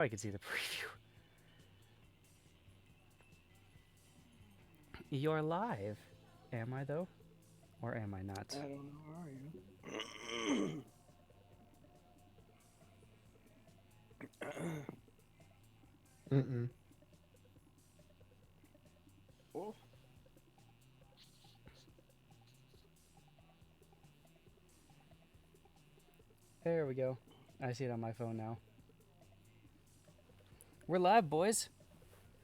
I can see the preview. You're live. Am I though? Or am I not? I don't know. Are you? Mm-mm. Oh, There we go. I see it on my phone now. We're live, boys.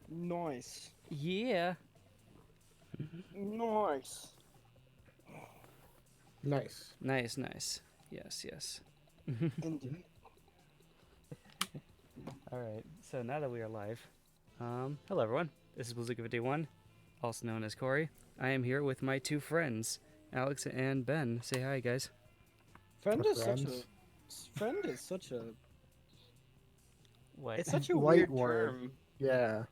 nice. Yeah. Nice. Nice. Nice, nice. Yes, yes. Indeed. All right. So now that we are live, hello everyone. This is Bazooka51, also known as Corey. I am here with my two friends, Alex and Ben. Say hi, guys. Friend Our is such a. friends. Friend is such a. What? It's such a Light weird word. term. Yeah.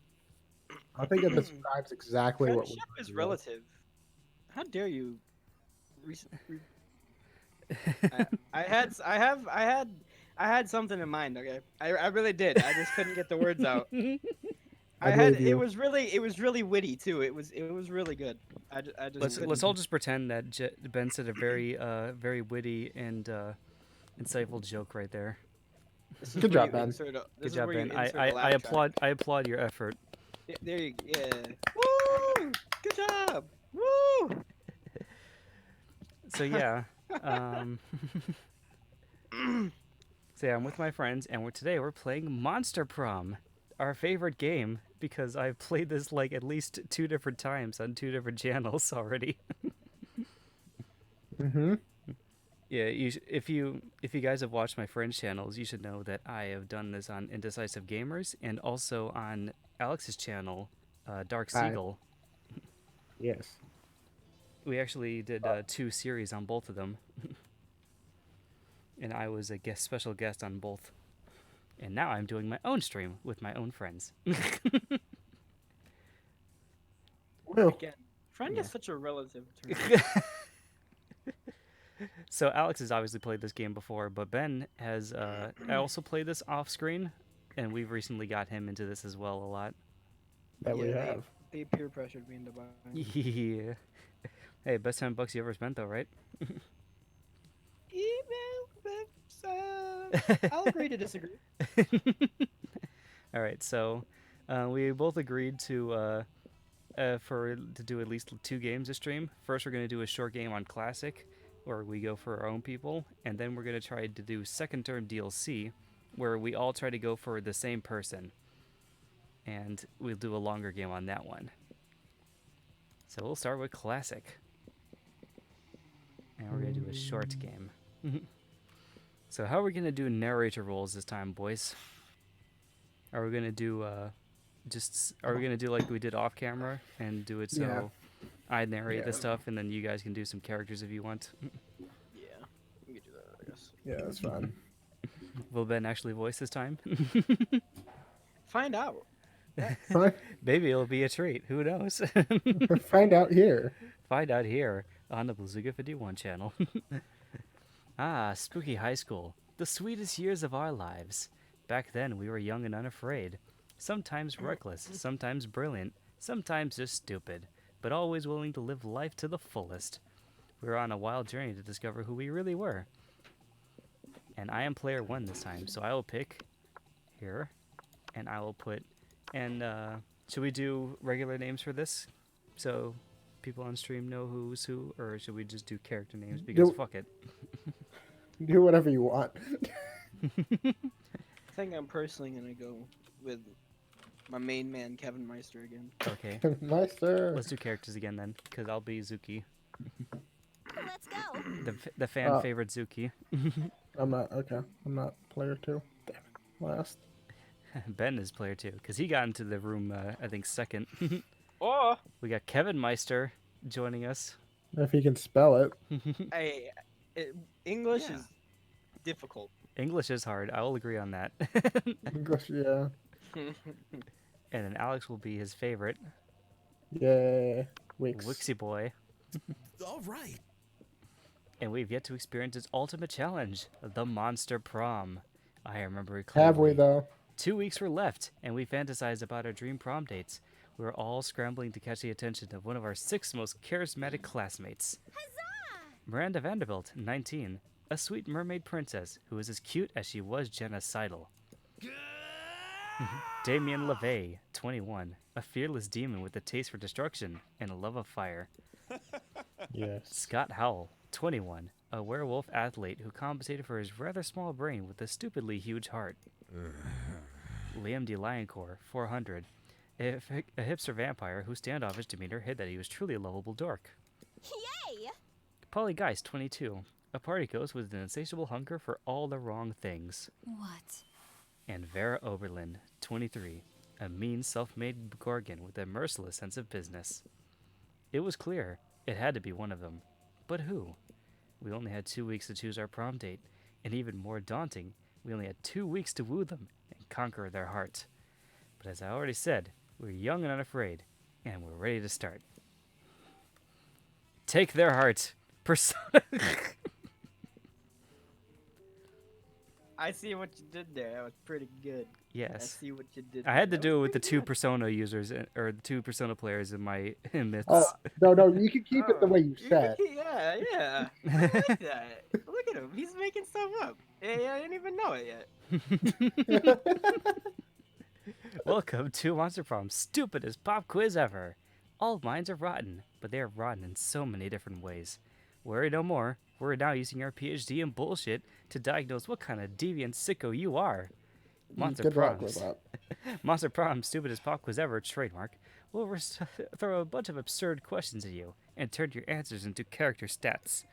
I think it describes exactly what we Friendship is do. relative. How dare you? I had something in mind. Okay, I really did. I just couldn't get the words out. I believe It you. was really witty too. It was really good. I just Let's couldn't. all just pretend that Ben said a very very witty and insightful joke right there. This is Good where job, you Ben. insert a. Good This is job, where you Ben. insert a laugh track. I applaud your effort. There you go. Yeah. Woo! Good job. Woo! So yeah, um, so yeah, I'm with my friends, and today we're playing Monster Prom, our favorite game because I've played this like at least two different times on two different channels already. Mm-hmm. Yeah, if you guys have watched my friends' channels, you should know that I have done this on Indecisive Gamers and also on Alex's channel, Dark Hi. Seagull. Yes. We actually did two series on both of them, and I was a special guest on both. And now I'm doing my own stream with my own friends. Well, Again, friend Yeah. is such a relative term. So Alex has obviously played this game before, but Ben has also played this off screen, and we've recently got him into this as well a lot. that we Yeah, they have. they peer pressured me into buying. Yeah. Hey, best $10 you ever spent though, right? I'll agree to disagree. All right, so we both agreed to do at least two games a stream. First, we're gonna do a short game on Classic, where we go for our own people, and then we're gonna try to do second term DLC, where we all try to go for the same person, and we'll do a longer game on that one. So we'll start with Classic, and we're gonna do a short game. So how are we gonna do narrator roles this time, boys? Are we gonna do are we gonna do like we did off camera and do it so Yeah. I narrate Yeah. the stuff and then you guys can do some characters if you want? Yeah, we could do that, I guess. Yeah, that's fun. Will Ben actually voice this time? Find out. Fi- Maybe it'll be a treat. Who knows? Find out here. Find out here on the Bazooka 51 channel. Spooky high school. The sweetest years of our lives. Back then, we were young and unafraid. Sometimes reckless, sometimes brilliant, sometimes just stupid, but always willing to live life to the fullest. We were on a wild journey to discover who we really were. And I am player one this time, so I will pick here, and I will put. And should we do regular names for this, so people on stream know who's who, or should we just do character names because fuck it? Do whatever you want. I think I'm personally gonna go with my main man, Kevin Meister, again. Okay, Meister. let's do characters again then, because I'll be Zuki, Let's go. the fan favorite Zuki. I'm not okay. I'm not player two. Damn it. Last. Ben is player two, because he got into the room I think second. Oh, We got Kevin Meister joining us. If he can spell it. I, English Yeah. is difficult. English is hard. I will agree on that. English, yeah. And then Alex will be his favorite, Yeah. Wix. Wixie Boy. All right. And we've yet to experience its ultimate challenge, the Monster Prom. I remember it clearly. Have we though? 2 weeks were left, and we fantasized about our dream prom dates. We were all scrambling to catch the attention of one of our 6 most charismatic classmates. Miranda Vanderbilt, 19, a sweet mermaid princess who was as cute as she was genocidal. Damien LeVay, 21, a fearless demon with a taste for destruction and a love of fire. Yes. Scott Howell, 21, a werewolf athlete who compensated for his rather small brain with a stupidly huge heart. Liam D. Lioncore, 400, a hipster vampire whose standoffish demeanor hid that he was truly a lovable dork. Yay! Polly Geist, 22, a party ghost with an insatiable hunger for all the wrong things. What? And Vera Oberlin, 23, a mean, self-made gorgon with a merciless sense of business. It was clear it had to be one of them. But who? We only had 2 weeks to choose our prom date, and even more daunting, we only had 2 weeks to woo them and conquer their heart. But as I already said, we're young and unafraid, and we're ready to start. Take their heart. Persona. I see what you did there. That was pretty good. I Yes. see what you did. I had to there. That do it was with the pretty 2 good. Persona users, or the 2 Persona players in my midst. Oh, no, you can keep it the way you Oh, said. Yeah, yeah. I like that. Look at him. He's making stuff up. Yeah, I didn't even know it yet. Welcome to Monster Prom's stupidest pop quiz ever. All minds are rotten, but they are rotten in so many different ways. Worry no more. We're now using our PhD in bullshit to diagnose what kind of deviant sicko you are. Monster Good luck with Prom's that. Monster Prom's stupidest pop quiz ever trademark will throw a bunch of absurd questions at you and turn your answers into character stats.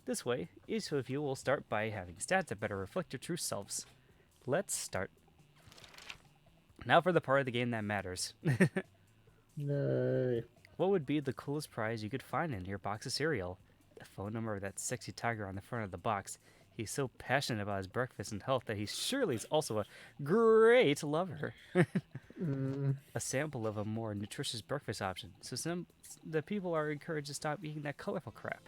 This way, each of you will start by having stats that better reflect your true selves. Let's start. Now for the part of the game that matters. Yay. What would be the coolest prize you could find in your box of cereal? The phone number of that sexy tiger on the front of the box. He's so passionate about his breakfast and health that he surely is also a great lover. A sample of a more nutritious breakfast option, so the people are encouraged to stop eating that colorful crap.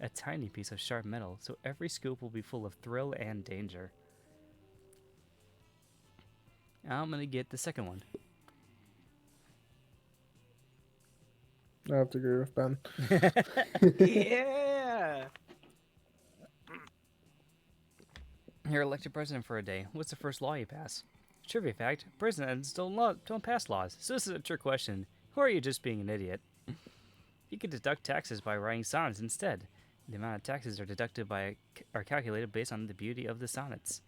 A tiny piece of sharp metal, so every scoop will be full of thrill and danger. I'm gonna get the second one. I have to agree with Ben. Yeah. You're elected president for a day. What's the first law you pass? Trivia fact: presidents don't pass laws. So this is a trick question. Or are you just being an idiot? You can deduct taxes by writing sonnets instead. The amount of taxes are deducted are calculated based on the beauty of the sonnets.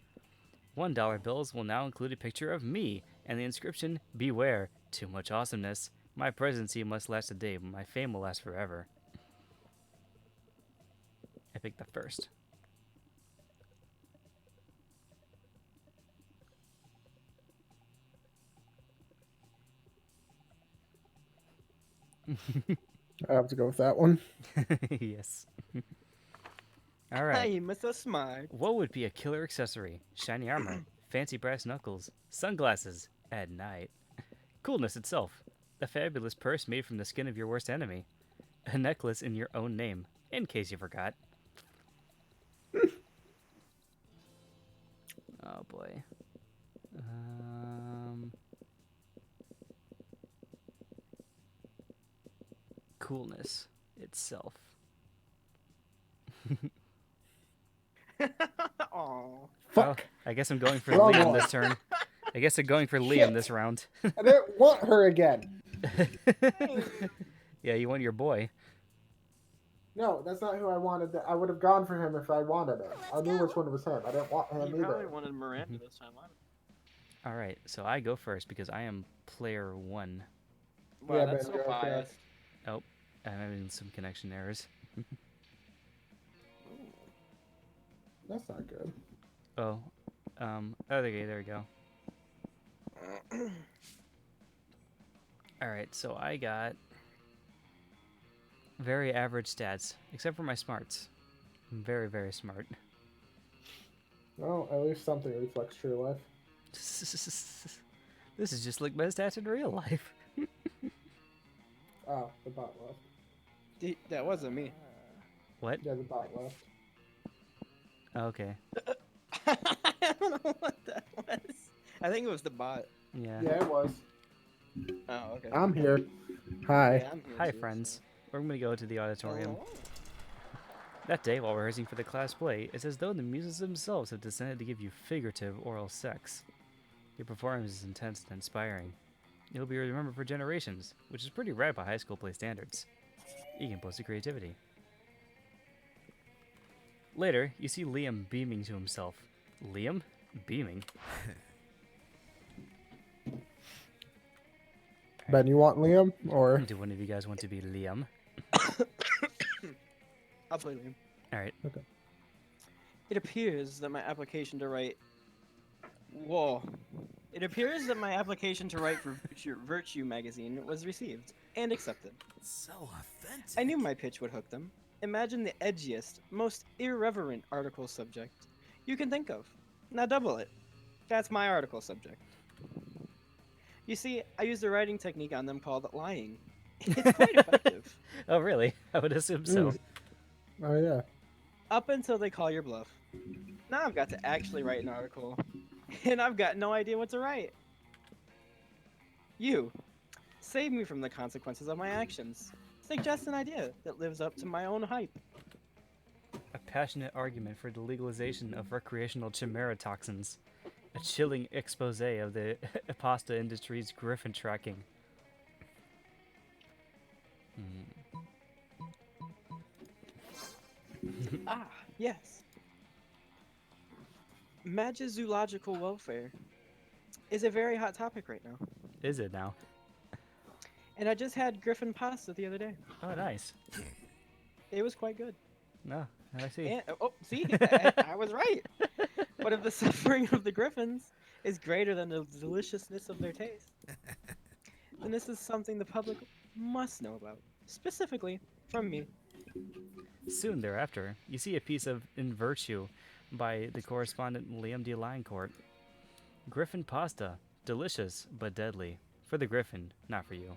$1 bills will now include a picture of me and the inscription, "Beware, too much awesomeness. My presidency must last a day, but my fame will last forever." I picked the first. I have to go with that one. Yes. All right. Hey, Mr. Smart. What would be a killer accessory? Shiny armor, fancy brass knuckles, sunglasses at night, coolness itself, a fabulous purse made from the skin of your worst enemy, a necklace in your own name, in case you forgot. Oh boy. Coolness itself. Aw. Fuck. I guess I'm going for Wrong Liam one. this turn. I guess I'm going for Liam this round. I didn't want her again. Yeah, you want your boy. No, that's not who I wanted. I would have gone for him if I wanted it. I knew which one was him. I didn't want him You probably either. wanted Miranda this time. All right, so I go first because I am player 1. Wow, Yeah, that's Ben, so go first. biased. Oh, I'm having some connection errors. That's not good. Oh, okay, there we go. All right, so I got very average stats, except for my smarts. I'm very, very smart. Well, at least something reflects true life. This is just like my stats in real life. Oh, the bot left. That wasn't me. What? Yeah, the bot left. Okay. I don't know what that was. I think it was the bot. Yeah. Yeah, it was. Oh, okay. I'm here. Hi. Yeah, I'm here Hi, too, friends. so- We're going to go to the auditorium. Hello. That day, while rehearsing for the class play, it's as though the muses themselves have descended to give you figurative oral sex. Your performance is intense and inspiring. You'll be remembered for generations, which is pretty rad by high school play standards. You can boast of creativity. Later, you see Liam beaming to himself. Liam? Beaming? Ben, you want Liam or? Do one of you guys want to be Liam? I'll play Liam. Alright. It appears that my application to write. Whoa. It appears that my application to write for Virtue magazine was received and accepted. So authentic. I knew my pitch would hook them. Imagine the edgiest, most irreverent article subject you can think of. Now double it. That's my article subject. You see, I used a writing technique on them called lying. It's quite effective. Oh, really? I would assume so. Oh yeah. Up until they call your bluff. Now I've got to actually write an article, and I've got no idea what to write. You, save me from the consequences of my actions. Suggest an idea that lives up to my own hype. A passionate argument for the legalization of recreational chimera toxins. A chilling expose of the pasta industry's griffin tracking. Ah, yes. Zoological welfare is a very hot topic right now. Is it now? And I just had griffin pasta the other day. Oh, nice. It was quite good. No, I see. And, oh, see? I was right. But if the suffering of the griffins is greater than the deliciousness of their taste, then this is something the public must know about. Specifically, from me. Soon thereafter, you see a piece of In Virtue by the correspondent Liam D. Lioncourt. Griffin pasta. Delicious, but deadly. For the griffin, not for you.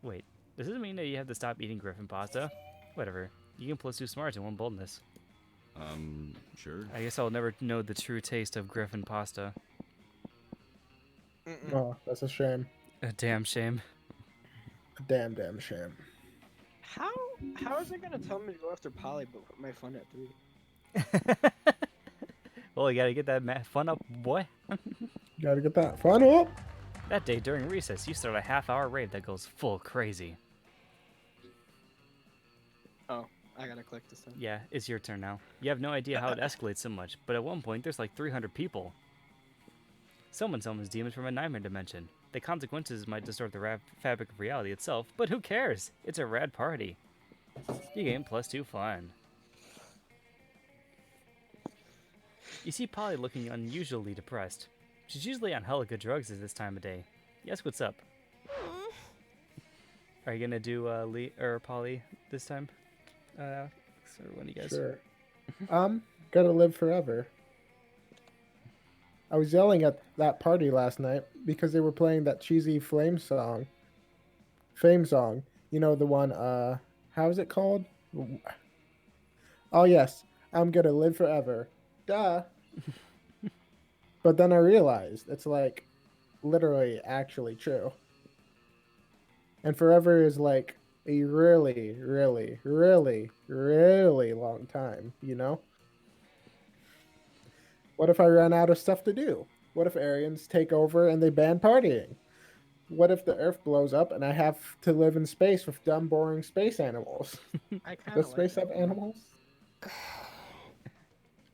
Wait, does this mean that you have to stop eating griffin pasta? Whatever. You can plus 2 smarts in one boldness. Sure. I guess I'll never know the true taste of griffin pasta. Mm-mm. Oh, that's a shame. A damn shame. A damn shame. How is it gonna tell me to go after Polly but put my fun at 3? Well, you gotta get that fun up, boy. Gotta get that fun up. That day during recess, you start a half-hour rave that goes full crazy. Oh, I gotta click this time. Yeah, it's your turn now. You have no idea how it escalates so much, but at one point there's like 300 people. Someone summons demons from a nightmare dimension. The consequences might distort the fabric of reality itself, but who cares? It's a rad party. You gain plus 2 fun. You see Polly looking unusually depressed. She's usually on hella good drugs at this time of day. Yes, what's up? Are you gonna do Lee or Polly this time? Or one of you guys? Sure. Gotta live forever. I was yelling at that party last night because they were playing that cheesy Fame song. You know, the one, how is it called? Oh, yes. I'm gonna live forever. Duh. But then I realized it's like literally actually true. And forever is like a really, really, really, really long time, you know? What if I run out of stuff to do? What if Aryans take over and they ban partying? What if the Earth blows up and I have to live in space with dumb, boring space animals? I kind Does of space have animals?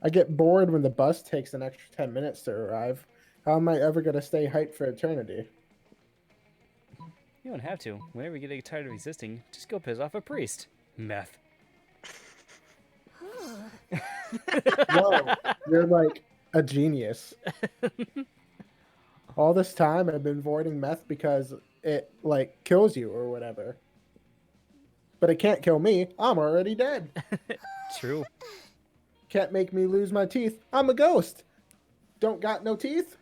I get bored when the bus takes an extra 10 minutes to arrive. How am I ever going to stay hyped for eternity? You don't have to. Whenever you get tired of existing, just go piss off a priest. Meth. Whoa, you're like a genius. All this time I've been avoiding meth because it like kills you or whatever. But it can't kill me. I'm already dead. True. Can't make me lose my teeth. I'm a ghost. Don't got no teeth.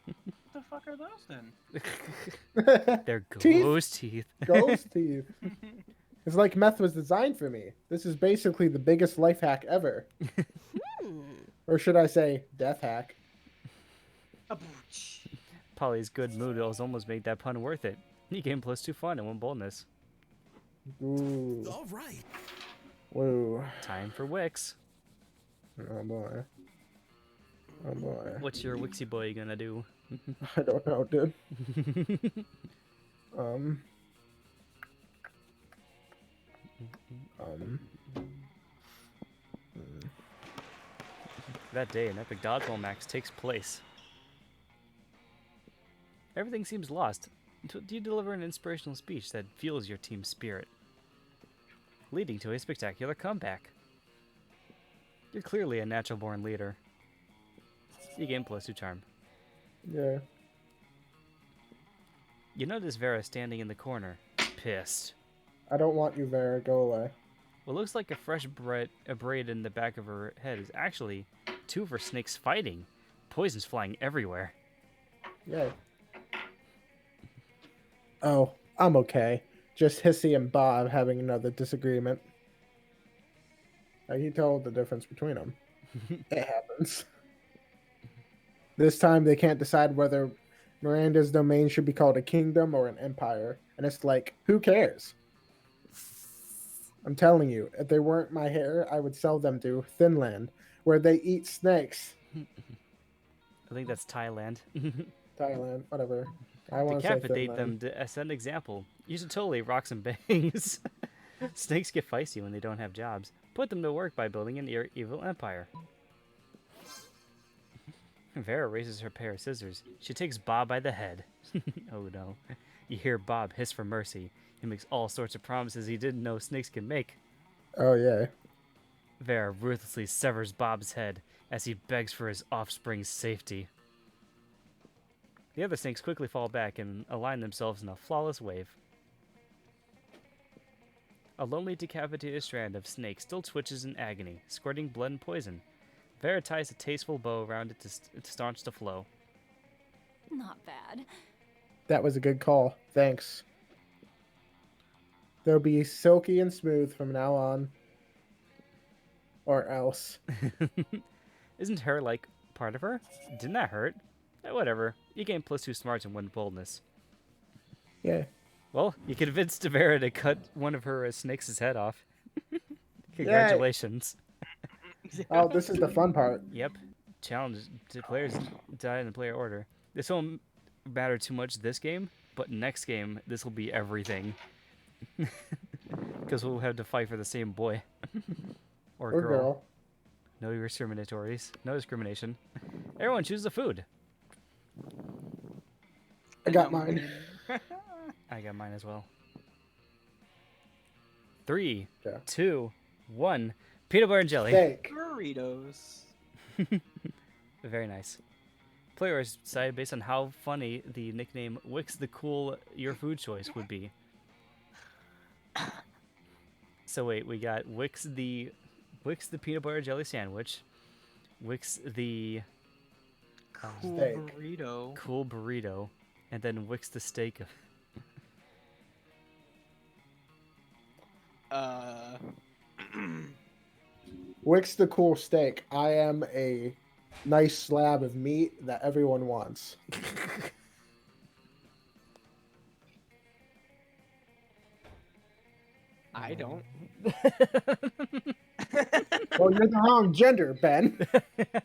What the fuck are those then? They're Teeth? ghost teeth. Ghost teeth. It's like meth was designed for me. This is basically the biggest life hack ever. Or should I say death hack? Abooch. Polly's good mood has almost made that pun worth it. He gained +2 fun and 1 boldness. Ooh. All right. Woo. Time for Wix. Oh boy. Oh boy. What's your Wixie boy gonna do? I don't know, dude. Um. That day, an epic dodgeball match takes place. Everything seems lost until you deliver an inspirational speech that fuels your team's spirit, leading to a spectacular comeback. You're clearly a natural-born leader. You gain +2 charm. Yeah. You notice Vera standing in the corner, pissed. I don't want you, Vera. Go away. What looks like a braid in the back of her head is actually 2 of her snakes fighting. Poison's flying everywhere. Yay. Oh, I'm okay. Just Hissy and Bob having another disagreement. I can tell the difference between them. It happens. This time they can't decide whether Miranda's domain should be called a kingdom or an empire. And it's like, who cares? I'm telling you, if they weren't my hair, I would sell them to Thinland, where they eat snakes. I think that's Thailand. Thailand, whatever. I want to say Decapitate Finland. them to set an example. You should totally rock some bangs. Snakes get feisty when they don't have jobs. Put them to work by building an evil empire. Vera raises her pair of scissors. She takes Bob by the head. Oh no. You hear Bob hiss for mercy. He makes all sorts of promises he didn't know snakes can make. Oh, yeah. Vera ruthlessly severs Bob's head as he begs for his offspring's safety. The other snakes quickly fall back and align themselves in a flawless wave. A lonely decapitated strand of snake still twitches in agony, squirting blood and poison. Vera ties a tasteful bow around it to staunch the flow. Not bad. That was a good call. Thanks. They'll be silky and smooth from now on. Or else. Isn't her, like, part of her? Didn't that hurt? Whatever. You gain +2 smarts and 1 boldness. Yeah. Well, you convinced Vera to cut one of her snakes' head off. Congratulations. Oh, this is the fun part. Yep. Challenge to players die in the player order. This won't matter too much this game, but next game, this will be everything. Because we'll have to fight for the same boy. Or Or girl. girl. No discriminatories. No discrimination. Everyone choose the food. I got mine. I got mine as well. 3, Yeah. 2, 1. Peanut butter and jelly. Steak. Burritos. Very nice. Players decided based on how funny the nickname Wix the Cool your food choice would be. So wait, we got Wix the peanut butter jelly sandwich, Wix the Cool Steak. burrito. cool burrito, and then Wix the steak. Wix the cool steak. I am a nice slab of meat that everyone wants. I don't. Well, you're the wrong gender, Ben.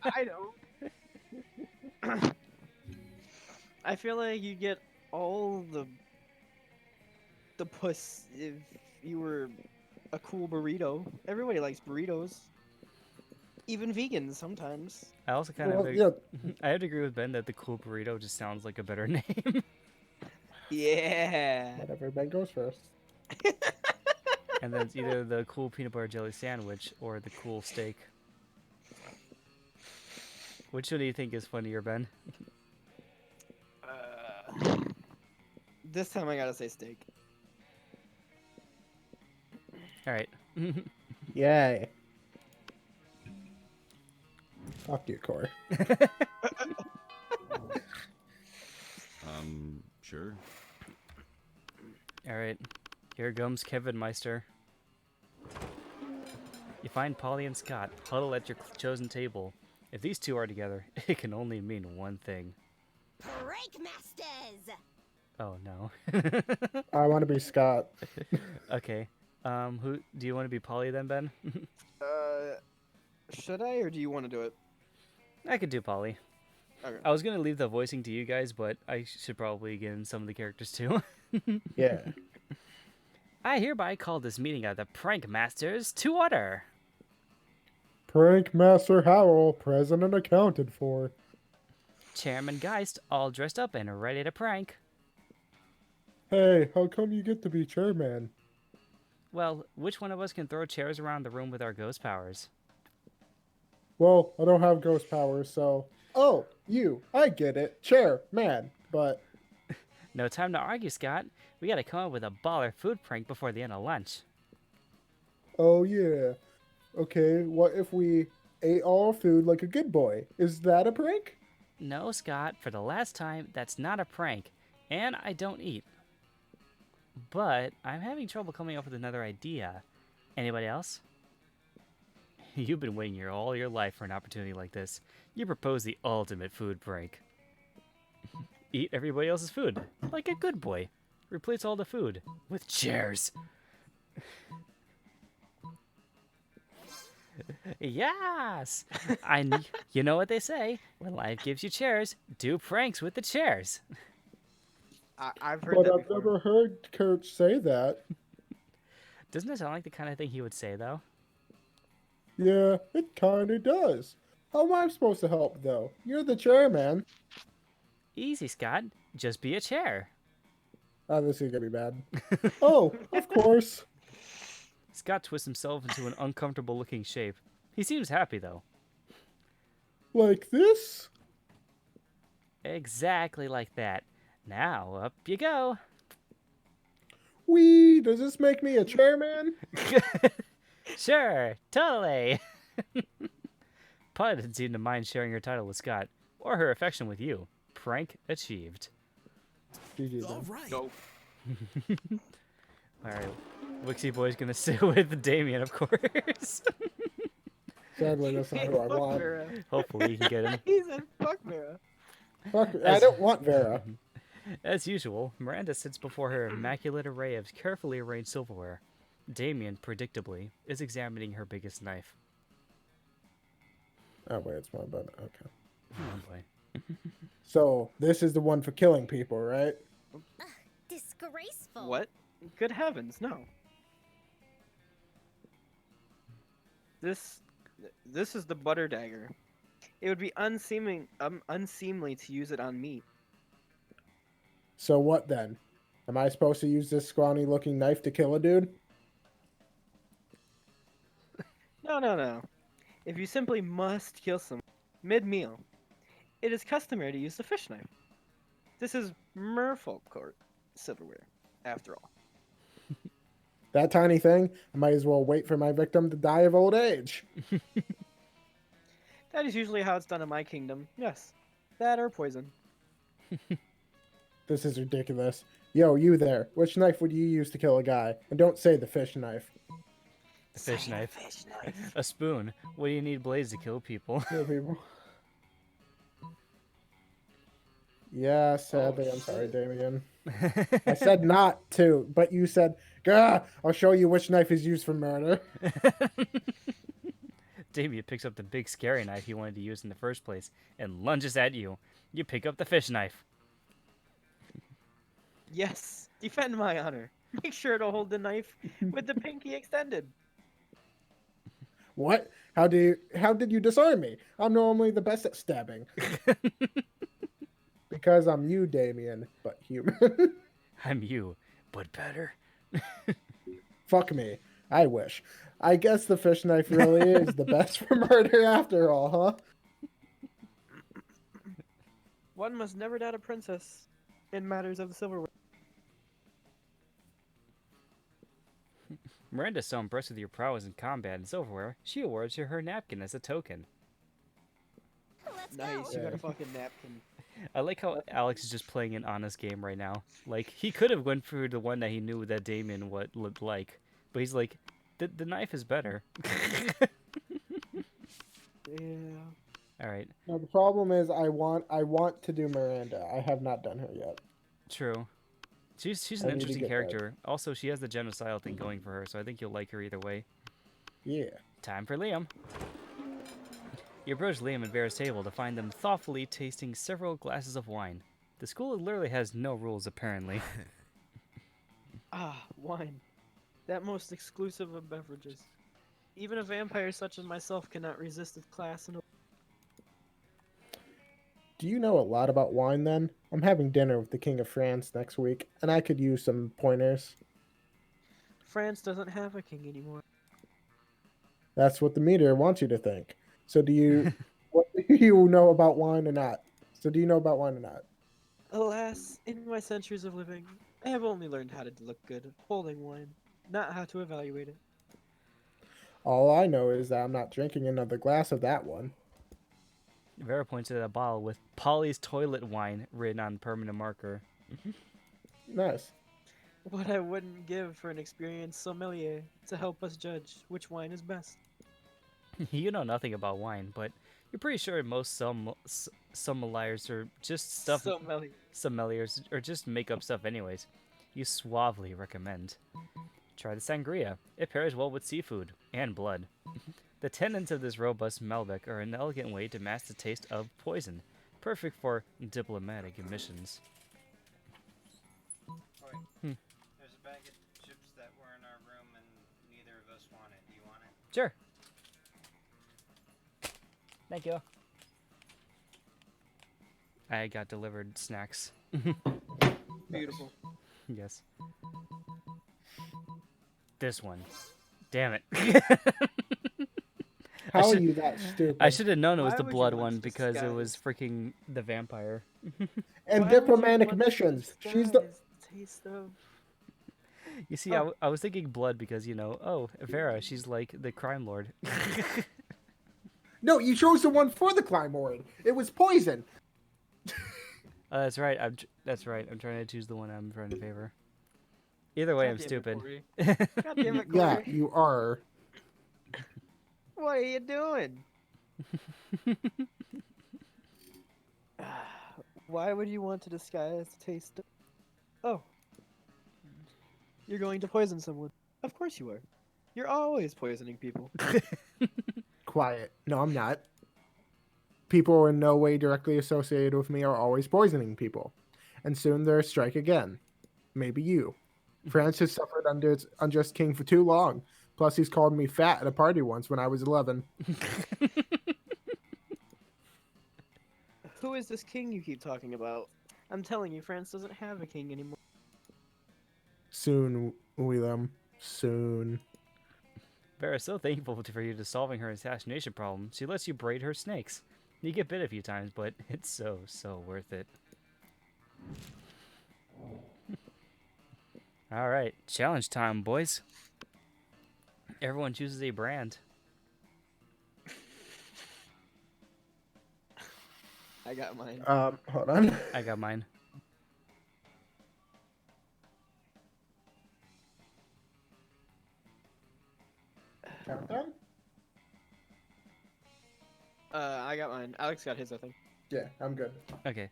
I don't. I feel like you get all the puss if you were a cool burrito. Everybody likes burritos. Even vegans sometimes. I also kind Well, of yeah, I have to agree with Ben that the cool burrito just sounds like a better name. Yeah. whatever. Ben goes first. And then it's either the cool peanut butter jelly sandwich or the cool steak. Which one do you think is funnier, Ben? This time I gotta say steak. All right. Yay. Fuck you, Corey. Sure. All right. Here comes Kevin Meister. You find Polly and Scott huddle at your chosen table. If these two are together, it can only mean one thing. Break Masters! Oh no. I want to be Scott. Okay. Who do you want to be, Polly then, Ben? Should I, or do you want to do it? I could do Polly. Okay. I was gonna leave the voicing to you guys, but I should probably get in some of the characters too. Yeah. I hereby call this meeting of the Prank Masters to order. Prank Master Howell, present and accounted for. Chairman Geist, all dressed up and ready to prank. Hey, how come you get to be chairman? Well, which one of us can throw chairs around the room with our ghost powers? Well, I don't have ghost powers, so. Oh, you. I get it. Chairman. But No time to argue, Scott. We gotta come up with a baller food prank before the end of lunch. oh yeah. Okay, what if we ate all our food like a good boy? Is that a prank? No, Scott, for the last time, that's not a prank. And I don't eat. But I'm having trouble coming up with another idea. Anybody else? You've been waiting all your life for an opportunity like this. You propose the ultimate food prank. Eat everybody else's food, like a good boy. Replace all the food with chairs. Yes! You know what they say, when life gives you chairs, do pranks with the chairs. I've heard But that I've before. never heard Coach say that. Doesn't it sound like the kind of thing he would say, though? Yeah, it kinda does. How am I supposed to help, though? You're the chairman. Easy, Scott. Just be a chair. Oh, this is gonna be bad. Oh, of course. Scott twists himself into an uncomfortable looking shape. He seems happy, though. Like this? Exactly like that. Now, up you go. Wee, does this make me a chairman? Sure, totally. Paula didn't seem to mind sharing her title with Scott, or her affection with you. Prank achieved. GG All then. right. Go. Alright, Wixie Boy's gonna sit with Damien, of course. Sadly, that's not who I Fuck want. Vera. Hopefully you can get him. He said fuck Vera. Fuck, I don't want Vera. As usual, Miranda sits before her immaculate array of carefully arranged silverware. Damien, predictably, is examining her biggest knife. Oh wait, it's my button. Okay. Oh boy. So this is the one for killing people, right? Disgraceful. What? Good heavens, no. This is the butter dagger. It would be unseemly to use it on meat. So what then? Am I supposed to use this scrawny-looking knife to kill a dude? No. If you simply must kill someone mid-meal, it is customary to use the fish knife. This is merfolk court silverware, after all. That tiny thing? I might as well wait for my victim to die of old age. That is usually how it's done in my kingdom. Yes, that or poison. This is ridiculous. Yo, you there. Which knife would you use to kill a guy? And don't say the fish knife. The fish Say knife. Fish knife. A spoon. What do you need blades to kill people? Kill people. Yeah, sadly, I'm sorry, Damien. I said not to, but you said, "Gah, I'll show you which knife is used for murder." Damien picks up the big scary knife he wanted to use in the first place and lunges at you. You pick up the fish knife. Yes, defend my honor. Make sure to hold the knife with the pinky extended. What? How did you disarm me? I'm normally the best at stabbing. Because I'm you, Damien, but human. I'm you, but better. Fuck me. I wish. I guess the fish knife really is the best for murder after all, huh? One must never doubt a princess in matters of the silverware. Miranda's so impressed with your prowess in combat and silverware, she awards you her napkin as a token. Let's Nice, go. you got Yeah. a fucking napkin. I like how Alex is just playing an honest game right now. Like, he could have went for the one that he knew that Damien what looked like, but he's like, the knife is better. Yeah. All right. No, the problem is I want to do Miranda. I have not done her yet. True. She's I an need to interesting get that. character. Also, she has the genocidal thing going for her, so I think you'll like her either way. Yeah. Time for Liam. You approach Liam and Vera's table to find them thoughtfully tasting several glasses of wine. The school literally has no rules, apparently. Ah, wine. That most exclusive of beverages. Even a vampire such as myself cannot resist its class and Do you know a lot about wine then? I'm having dinner with the King of France next week, and I could use some pointers. France doesn't have a king anymore. That's what the meter wants you to think. So do you what do you know about wine or not? So do you know about wine or not? Alas, in my centuries of living, I have only learned how to look good holding wine, not how to evaluate it. All I know is that I'm not drinking another glass of that one. Vera points at a bottle with Polly's toilet wine written on permanent marker. Nice. What I wouldn't give for an experienced sommelier to help us judge which wine is best. You know nothing about wine, but you're pretty sure most sommeliers are just stuff. Sommelier. Sommeliers or just make up stuff anyways. You suavely recommend. Try the sangria. It pairs well with seafood and blood. The tannins of this robust Malbec are an elegant way to mask the taste of poison, perfect for diplomatic missions. There's a bag of chips that were in our room and neither of us want it. Do you want it? Sure. Thank you. I got delivered snacks. Beautiful. Yes. This one. Damn it. How are should- you that stupid? I should have known it was Why the would you blood want one to because it was disguise- freaking the vampire. And Why would you diplomatic want to missions. She's the disguise the taste of. You see, I was thinking blood because, oh, Vera, she's like the crime lord. No, you chose the one for the Climord. It was poison. That's right. That's right. I'm trying to choose the one I'm trying to favor. Either way, I'm God damn it, stupid. Corey. God damn it, Yeah, Corey. you are. What are you doing? Why would you want to disguise the taste of... Oh. You're going to poison someone. Of course you are. You're always poisoning people. Quiet. No, I'm not. People in no way directly associated with me are always poisoning people. And soon there's a strike again. Maybe you. France has suffered under its unjust king for too long. Plus, he's called me fat at a party once when I was 11. Who is this king you keep talking about? I'm telling you, France doesn't have a king anymore. Soon, William. Soon. Vera's so thankful for you to solving her assassination problem. She lets you braid her snakes. You get bit a few times, but it's so worth it. All right, challenge time, boys. Everyone chooses a brand. I got mine. Hold on. I got mine. Countdown? I got mine. Alex got his, I think. Yeah, I'm good. Okay.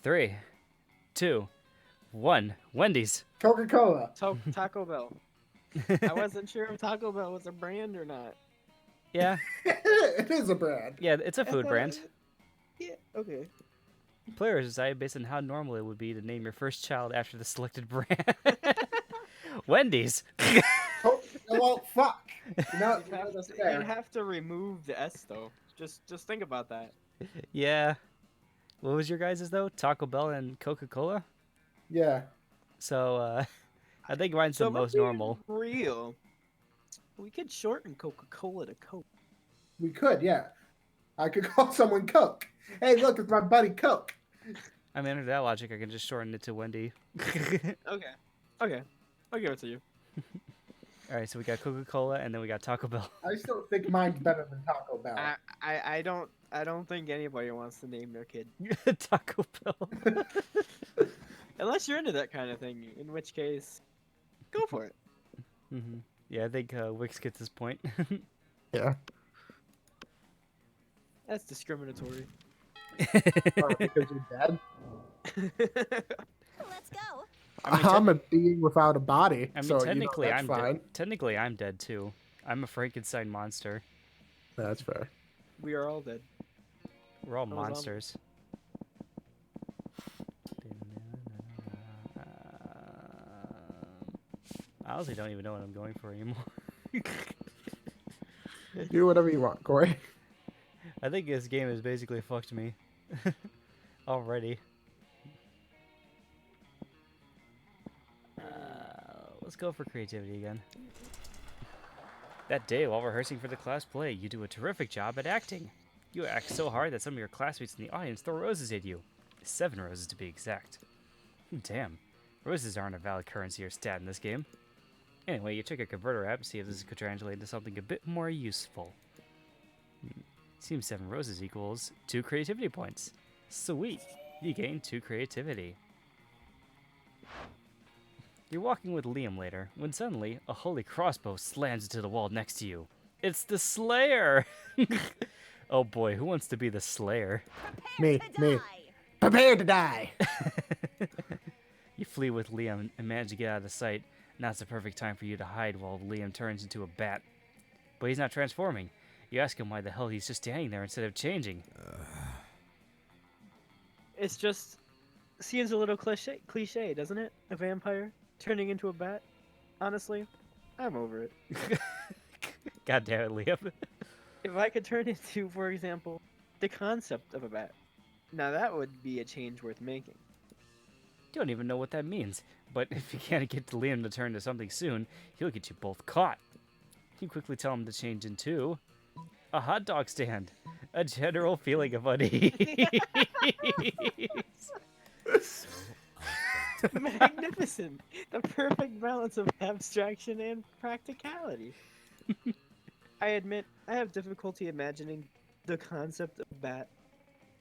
3, 2, 1. Wendy's. Coca-Cola. Taco Bell. I wasn't sure if Taco Bell was a brand or not. Yeah, It is a brand. yeah, it's a I food thought brand. Yeah, okay. Players decide based on how normal it would be to name your first child after the selected brand. Wendy's. Oh, well, fuck. No, You'd have to remove the S though. Just think about that. Yeah. What was your guys's though? Taco Bell and Coca-Cola? Yeah. So, I think mine's So the if we're most being normal. Real. We could shorten Coca-Cola to Coke. We could, yeah. I could call someone Coke. Hey, look, it's my buddy Coke. I mean, under that logic, I can just shorten it to Wendy. Okay. Okay. I'll give it to you. All right, so we got Coca-Cola and then we got Taco Bell. I still think mine's better than Taco Bell. I don't think anybody wants to name their kid. Taco Bell. Unless you're into that kind of thing, in which case, go for it. Yeah, I think Wix gets this point. Yeah. That's discriminatory. Or because you're dead. Let's go. I mean, I'm a being without a body, so technically, that's fine. Technically, I'm dead too. I'm a Frankenstein monster. That's fair. We are all dead. We're all I'm a zombie. monsters. I honestly don't even know what I'm going for anymore. Do whatever you want, Corey. I think this game has basically fucked me already. Let's go for creativity again. That day, while rehearsing for the class play, you do a terrific job at acting. You act so hard that some of your classmates in the audience throw roses at you. 7 roses to be exact. Damn, roses aren't a valid currency or stat in this game. Anyway, you check your converter app to see if this could translate into something a bit more useful. Seems 7 roses equals 2 creativity points. Sweet, you gain 2 creativity. You're walking with Liam later, when suddenly, a holy crossbow slams into the wall next to you. It's the Slayer! Oh boy, who wants to be the Slayer? Me. Die. Prepare to die. You flee with Liam and manage to get out of sight. Now it's the perfect time for you to hide while Liam turns into a bat. But he's not transforming. You ask him why the hell he's just standing there instead of changing. It's just seems a little cliche, doesn't it? A vampire turning into a bat. Honestly, I'm over it. God damn it, Liam. If I could turn into, for example, the concept of a bat, now that would be a change worth making. You don't even know what that means. But if you can't get Liam to turn to something soon, he'll get you both caught. You quickly tell him to change into a hot dog stand. A general feeling of unease. Magnificent! The perfect balance of abstraction and practicality. I admit, I have difficulty imagining the concept of bat,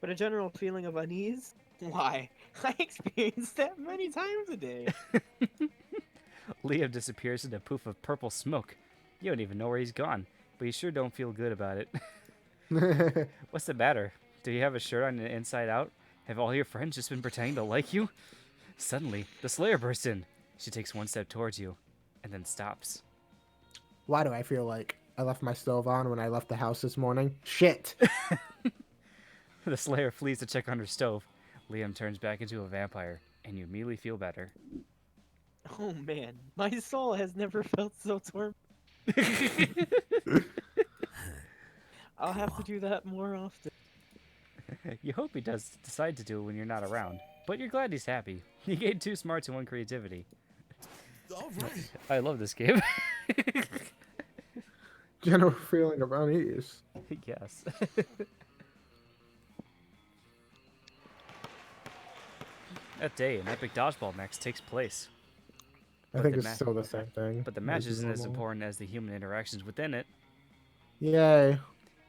but a general feeling of unease? Why? I experience that many times a day. Liam disappears in a poof of purple smoke. You don't even know where he's gone, but you sure don't feel good about it. What's the matter? Do you have a shirt on inside out? Have all your friends just been pretending to like you? Suddenly, the Slayer bursts in. She takes one step towards you, and then stops. Why do I feel like I left my stove on when I left the house this morning? Shit! The Slayer flees to check on her stove. Liam turns back into a vampire, and you immediately feel better. Oh man, my soul has never felt so torn. I'll have to do that more often. You hope he does decide to do it when you're not around, but you're glad he's happy. You gained 2 smarts and 1 creativity. All right. I love this game. General feeling of unease. Yes. That day, an epic dodgeball match takes place. I But think the it's ma- still the same thing. But the match as isn't as normal. important as the human interactions within it. Yay.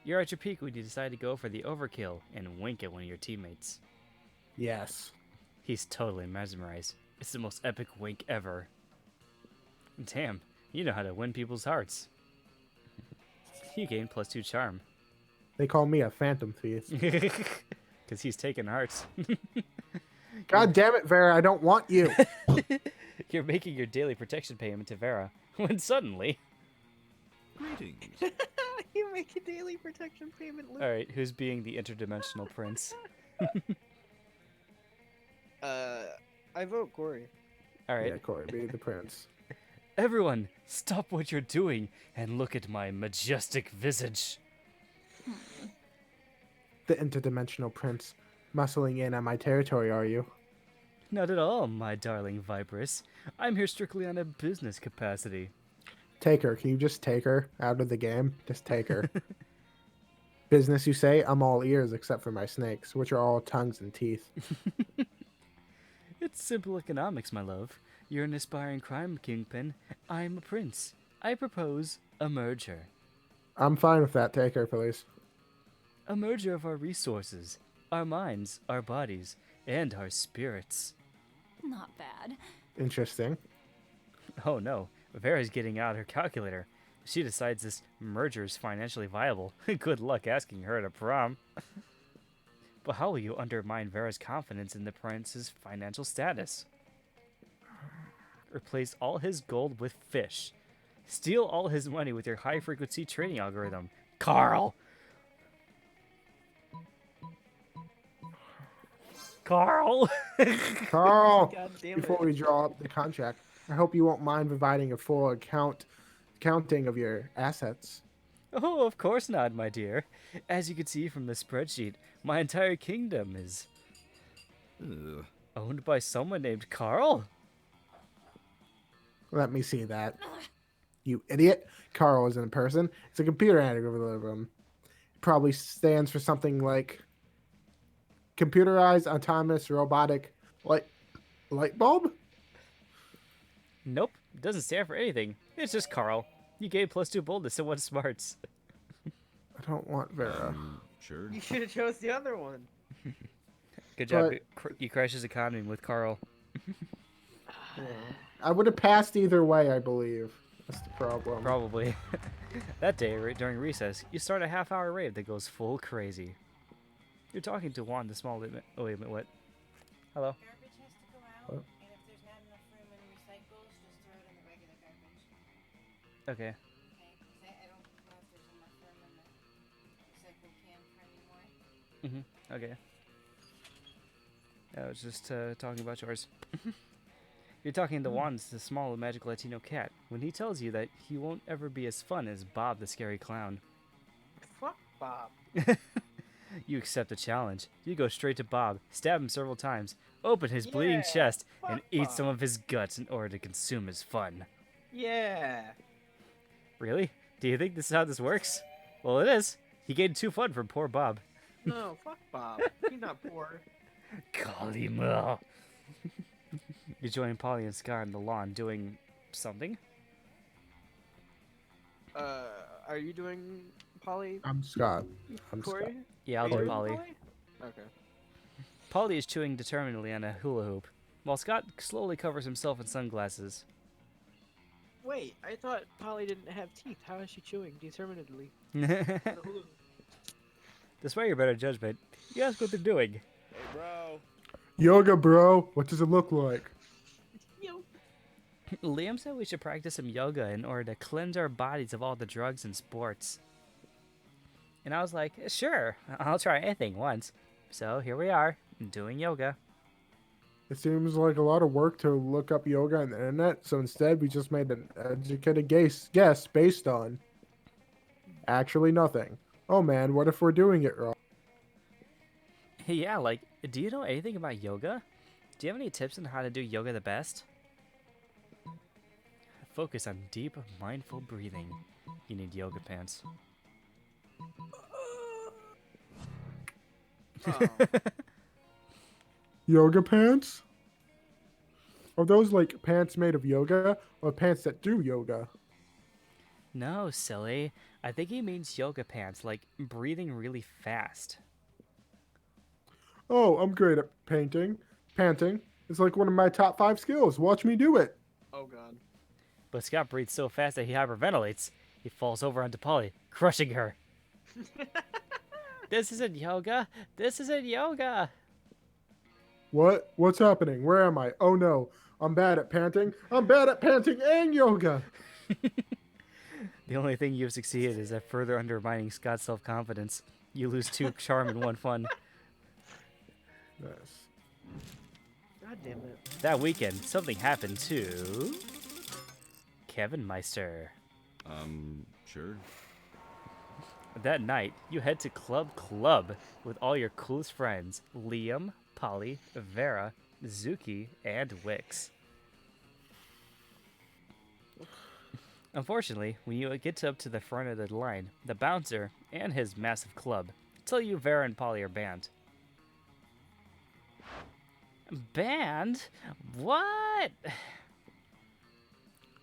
You're at your peak when you decide to go for the overkill and wink at one of your teammates. Yes. He's totally mesmerized. It's the most epic wink ever. Damn, you know how to win people's hearts. You gain +2 charm. They call me a phantom thief. Because he's taking hearts. God damn it, Vera, I don't want you. You're making your daily protection payment to Vera, when suddenly... Greetings. You make a daily protection payment, Luke. Alright, who's being the interdimensional prince? I vote Corey. Alright, Yeah, Corey, be the prince. everyone, stop what you're doing and look at my majestic visage. The interdimensional prince. Muscling in on my territory, are you? Not at all, my darling Viperous. I'm here strictly on a business capacity. Take her. Can you just take her out of the game? Just take her. Business, you say? I'm all ears except for my snakes, which are all tongues and teeth. It's simple economics, my love. You're an aspiring crime kingpin. I'm a prince. I propose a merger. I'm fine with that. Take her, please. A merger of our resources, our minds, our bodies, and our spirits. Not bad. Interesting. Oh no, Vera's getting out her calculator. She decides this merger is financially viable. Good luck asking her to prom. But how will you undermine Vera's confidence in the prince's financial status? Replace all his gold with fish. Steal all his money with your high-frequency trading algorithm. Carl! Carl! Carl, God damn before it. we draw up the contract, I hope you won't mind providing a full accounting of your assets. Oh, of course not, my dear. As you can see from the spreadsheet, my entire kingdom is Ugh. owned by someone named Carl. Let me see that. You idiot. Carl isn't a person. It's a computer algorithm. It probably stands for something like computerized autonomous robotic light bulb? Nope, it doesn't stand for anything. It's just Carl. You gave +2 boldness and 1 smarts. I don't want Vera. Sure. You should have chose the other one. Good job. But- You crashed his economy with Carl. I would have passed either way, I believe. That's the problem. Probably. That day, during recess, you start a half-hour rave that goes full crazy. You're talking to Juan, the small... Oh, wait a minute, what? Hello? Garbage has to go out, What? and if there's not enough room in recycles, just throw it in the regular garbage. Okay. Okay? 'Cause I don't know if there's enough room in the recycle can for any more. Okay. I was just talking about yours. You're talking to Juan, the small magical Latino cat, when he tells you that he won't ever be as fun as Bob the scary clown. Fuck Bob. You accept the challenge. You go straight to Bob, stab him several times, open his bleeding Yeah, chest, and fuck eat Bob. some of his guts in order to consume his fun. Yeah. Really? Do you think this is how this works? Well, it is. He gained 2 fun from poor Bob. No, fuck Bob. He's not poor. Call him out. You join Polly and Scott on the lawn doing something? Are you doing Polly? I'm Scott. I'm Corey? Scott. Yeah, I'll Are do you doing Polly. Okay. Polly is chewing determinedly on a hula hoop, while Scott slowly covers himself in sunglasses. Wait, I thought Polly didn't have teeth. How is she chewing determinedly? Despite your better judgment, you ask what they're doing. Hey, bro. Yoga, bro. What does it look like? Yo. Liam said we should practice some yoga in order to cleanse our bodies of all the drugs and sports. And I was like, sure, I'll try anything once. So here we are, doing yoga. It seems like a lot of work to look up yoga on the internet, so instead we just made an educated guess based on actually nothing. Oh man, what if we're doing it wrong? Yeah, like, do you know anything about yoga? Do you have any tips on how to do yoga the best? Focus on deep, mindful breathing. You need yoga pants. Oh. Yoga pants? Are those like pants made of yoga or pants that do yoga? No, silly. I think he means yoga pants, like breathing really fast. Oh, I'm great at painting. Panting. It's like one of my top 5 skills. Watch me do it. Oh god. But Scott breathes so fast that he hyperventilates. He falls over onto Polly, crushing her. This isn't yoga. This isn't yoga. What? What's happening? Where am I? Oh no. I'm bad at panting. I'm bad at panting and yoga. The only thing you've succeeded is at further undermining Scott's self-confidence. You lose 2 charm and 1 fun. Yes. God damn it. That weekend, something happened to Kevin Meister. Sure. That night, you head to Club with all your coolest friends, Liam, Polly, Vera, Zuki, and Wix. Unfortunately, when you get up to the front of the line, the bouncer and his massive club tell you Vera and Polly are banned. Banned? What?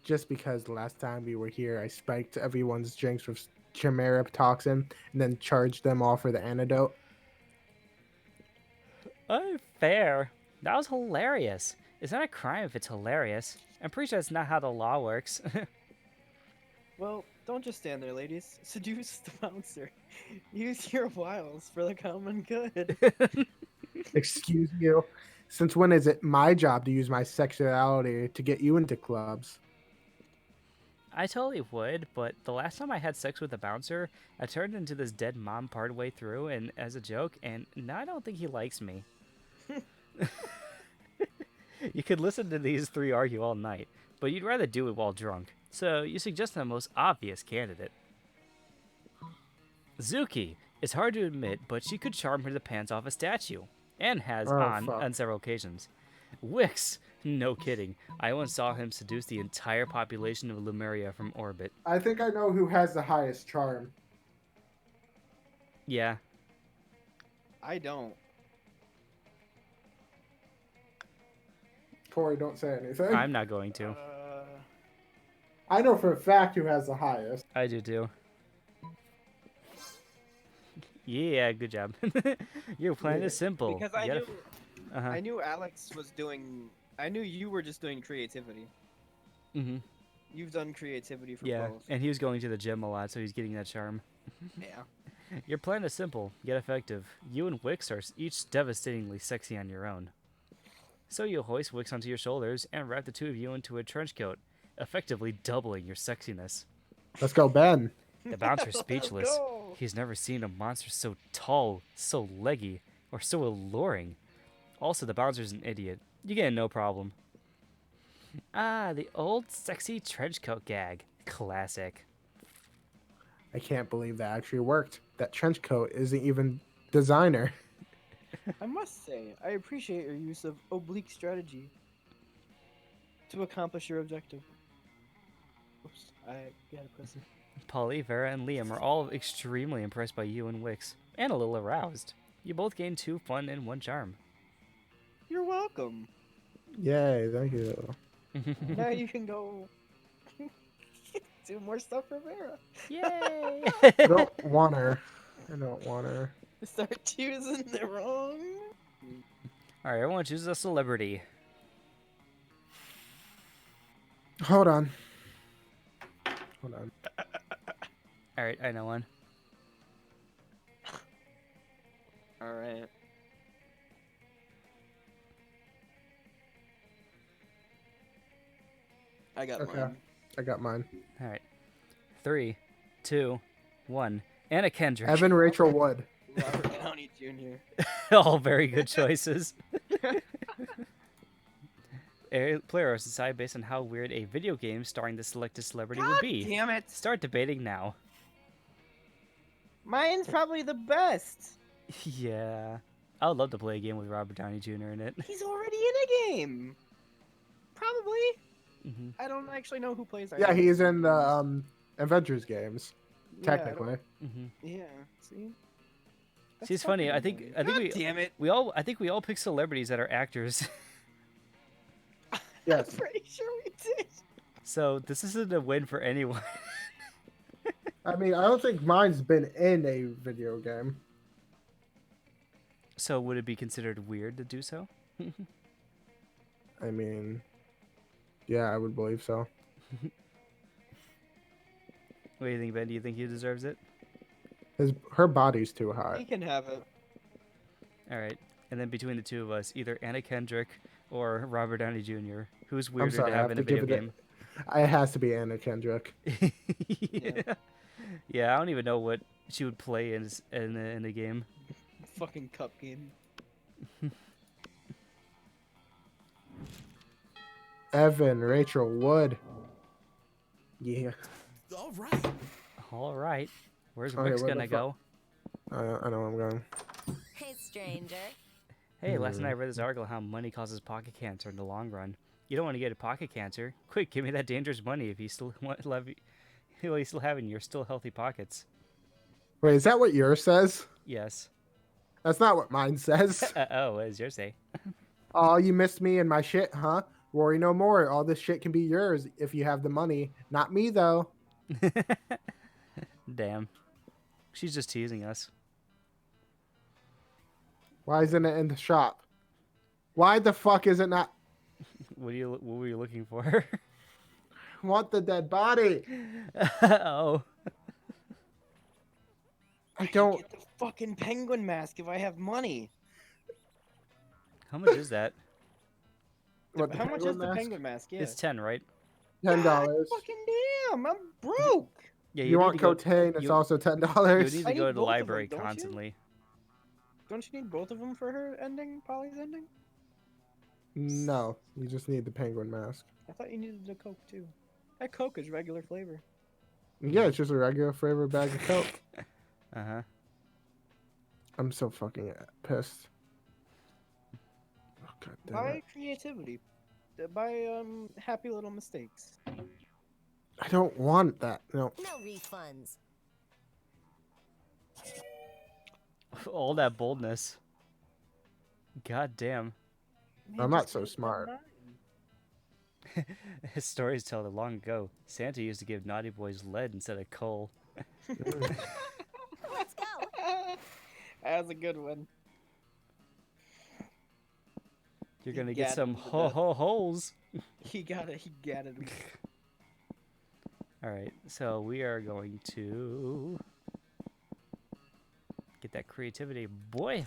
Just because the last time we were here, I spiked everyone's drinks with chimera toxin and then charged them all for the antidote. Unfair. That was hilarious. It's not a crime if it's hilarious. I'm pretty sure that's not how the law works. Well, Don't just stand there, ladies. Seduce the bouncer. Use your wiles for the common good. Excuse you. Since when is it my job to use my sexuality to get you into clubs? I totally would, but the last time I had sex with a bouncer, I turned into this dead mom partway through and as a joke, and now I don't think he likes me. You could listen to these three argue all night, but you'd rather do it while drunk. So you suggest the most obvious candidate. Zuki. It's hard to admit, but she could charm her the pants off a statue, and has Oh, on fuck. several occasions. Wix. No kidding. I once saw him seduce the entire population of Lumeria from orbit. I think I know who has the highest charm. Yeah, I don't. Corey, don't say anything. I'm not going to. I know for a fact who has the highest. I do too. Yeah, good job. Your plan Yeah, is simple. Because You I gotta knew, Uh-huh. I knew Alex was doing. I knew you were just doing creativity. Mm-hmm. You've done creativity for Yeah, both. and he was going to the gym a lot, so he's getting that charm. Yeah. Your plan is simple, yet effective. You and Wix are each devastatingly sexy on your own. So you hoist Wix onto your shoulders and wrap the two of you into a trench coat, effectively doubling your sexiness. Let's go, Ben. The bouncer's Let's speechless. go. He's never seen a monster so tall, so leggy, or so alluring. Also, the bouncer's an idiot. You get no problem. Ah, the old sexy trench coat gag. Classic. I can't believe that actually worked. That trench coat isn't even designer. I must say, I appreciate your use of oblique strategy to accomplish your objective. Oops, I got a pussy. Polly, Vera, and Liam are all extremely impressed by you and Wix, and a little aroused. You both gain 2 fun and 1 charm. You're welcome. Yay, thank you. Now you can go do more stuff for Vera. Yay! I don't want her. I don't want her. Start choosing the wrong. Alright, everyone chooses a celebrity. Hold on. Hold on. Alright, I know one. All right. I got Okay. mine. I got mine. Alright. 3, 2, 1. Anna Kendrick. Evan Rachel Wood. Robert Downey Jr. All very good choices. Players decide based on how weird a video game starring the selected celebrity would be. Damn it! Start debating now. Mine's probably the best. Yeah. I would love to play a game with Robert Downey Jr. in it. He's already in a game. Probably. Hmm. I don't actually know who plays. Yeah, he's in the Avengers games. Yeah, I don't- Technically. Hmm. Yeah. See. See, it's funny. I think Damn it! we all pick celebrities that are actors. Yes. I'm pretty sure we did. So this isn't a win for anyone. I mean, I don't think mine's been in a video game. So would it be considered weird to do so? I mean, yeah, I would believe so. What do you think, Ben? Do you think he deserves it? Her body's too He hot. can have it. All right. And then between the two of us, either Anna Kendrick or Robert Downey Jr. Who's weirder sorry, to I have have in a to video give game? It has to be Anna Kendrick. Yeah. Yeah, I don't even know what she would play in the game. Fucking cup game. Evan Rachel Wood. Yeah. All right. All right. Where's Okay, Wix where the gonna fu- go? I know where I'm going. Hey, stranger. Hey, last night I read this article how money causes pocket cancer in the long run. You don't want to get a pocket cancer. Quick, give me that dangerous money if you still want love. Well, you still have in your still healthy pockets. Wait, is that what yours says? Yes. That's not what mine says. Oh, what does yours say? Oh, you missed me and my shit, huh? Worry no more. All this shit can be yours if you have the money. Not me, though. Damn. She's just teasing us. Why isn't it in the shop? Why the fuck is it not? What were you looking for? want the dead body. Oh. I can don't. get the fucking penguin mask if I have money. How much is that? What, the How much is penguin the mask? penguin mask? Yeah. It's 10, right? $10. Fucking damn! I'm broke. Yeah, You need want to go. cocaine? It's you- also You $10. need I to go need to the both of 'em, library don't you? constantly. Don't you need both of them for her ending, Polly's ending? No, you just need the penguin mask. I thought you needed the Coke too. That Coke is regular flavor. Yeah, it's just a regular flavor bag of Coke. Uh huh. I'm so fucking pissed. Oh, God damn By it. creativity. By happy little mistakes. I don't want that. No. No refunds. All that boldness. God damn. I'm not so smart. His stories tell that long ago, Santa used to give naughty boys lead instead of coal. Let's go. That was a good one. You're He gonna get gat some him to ho death. ho holes. He got it. He got it. All right, so we are going to get that creativity, boy.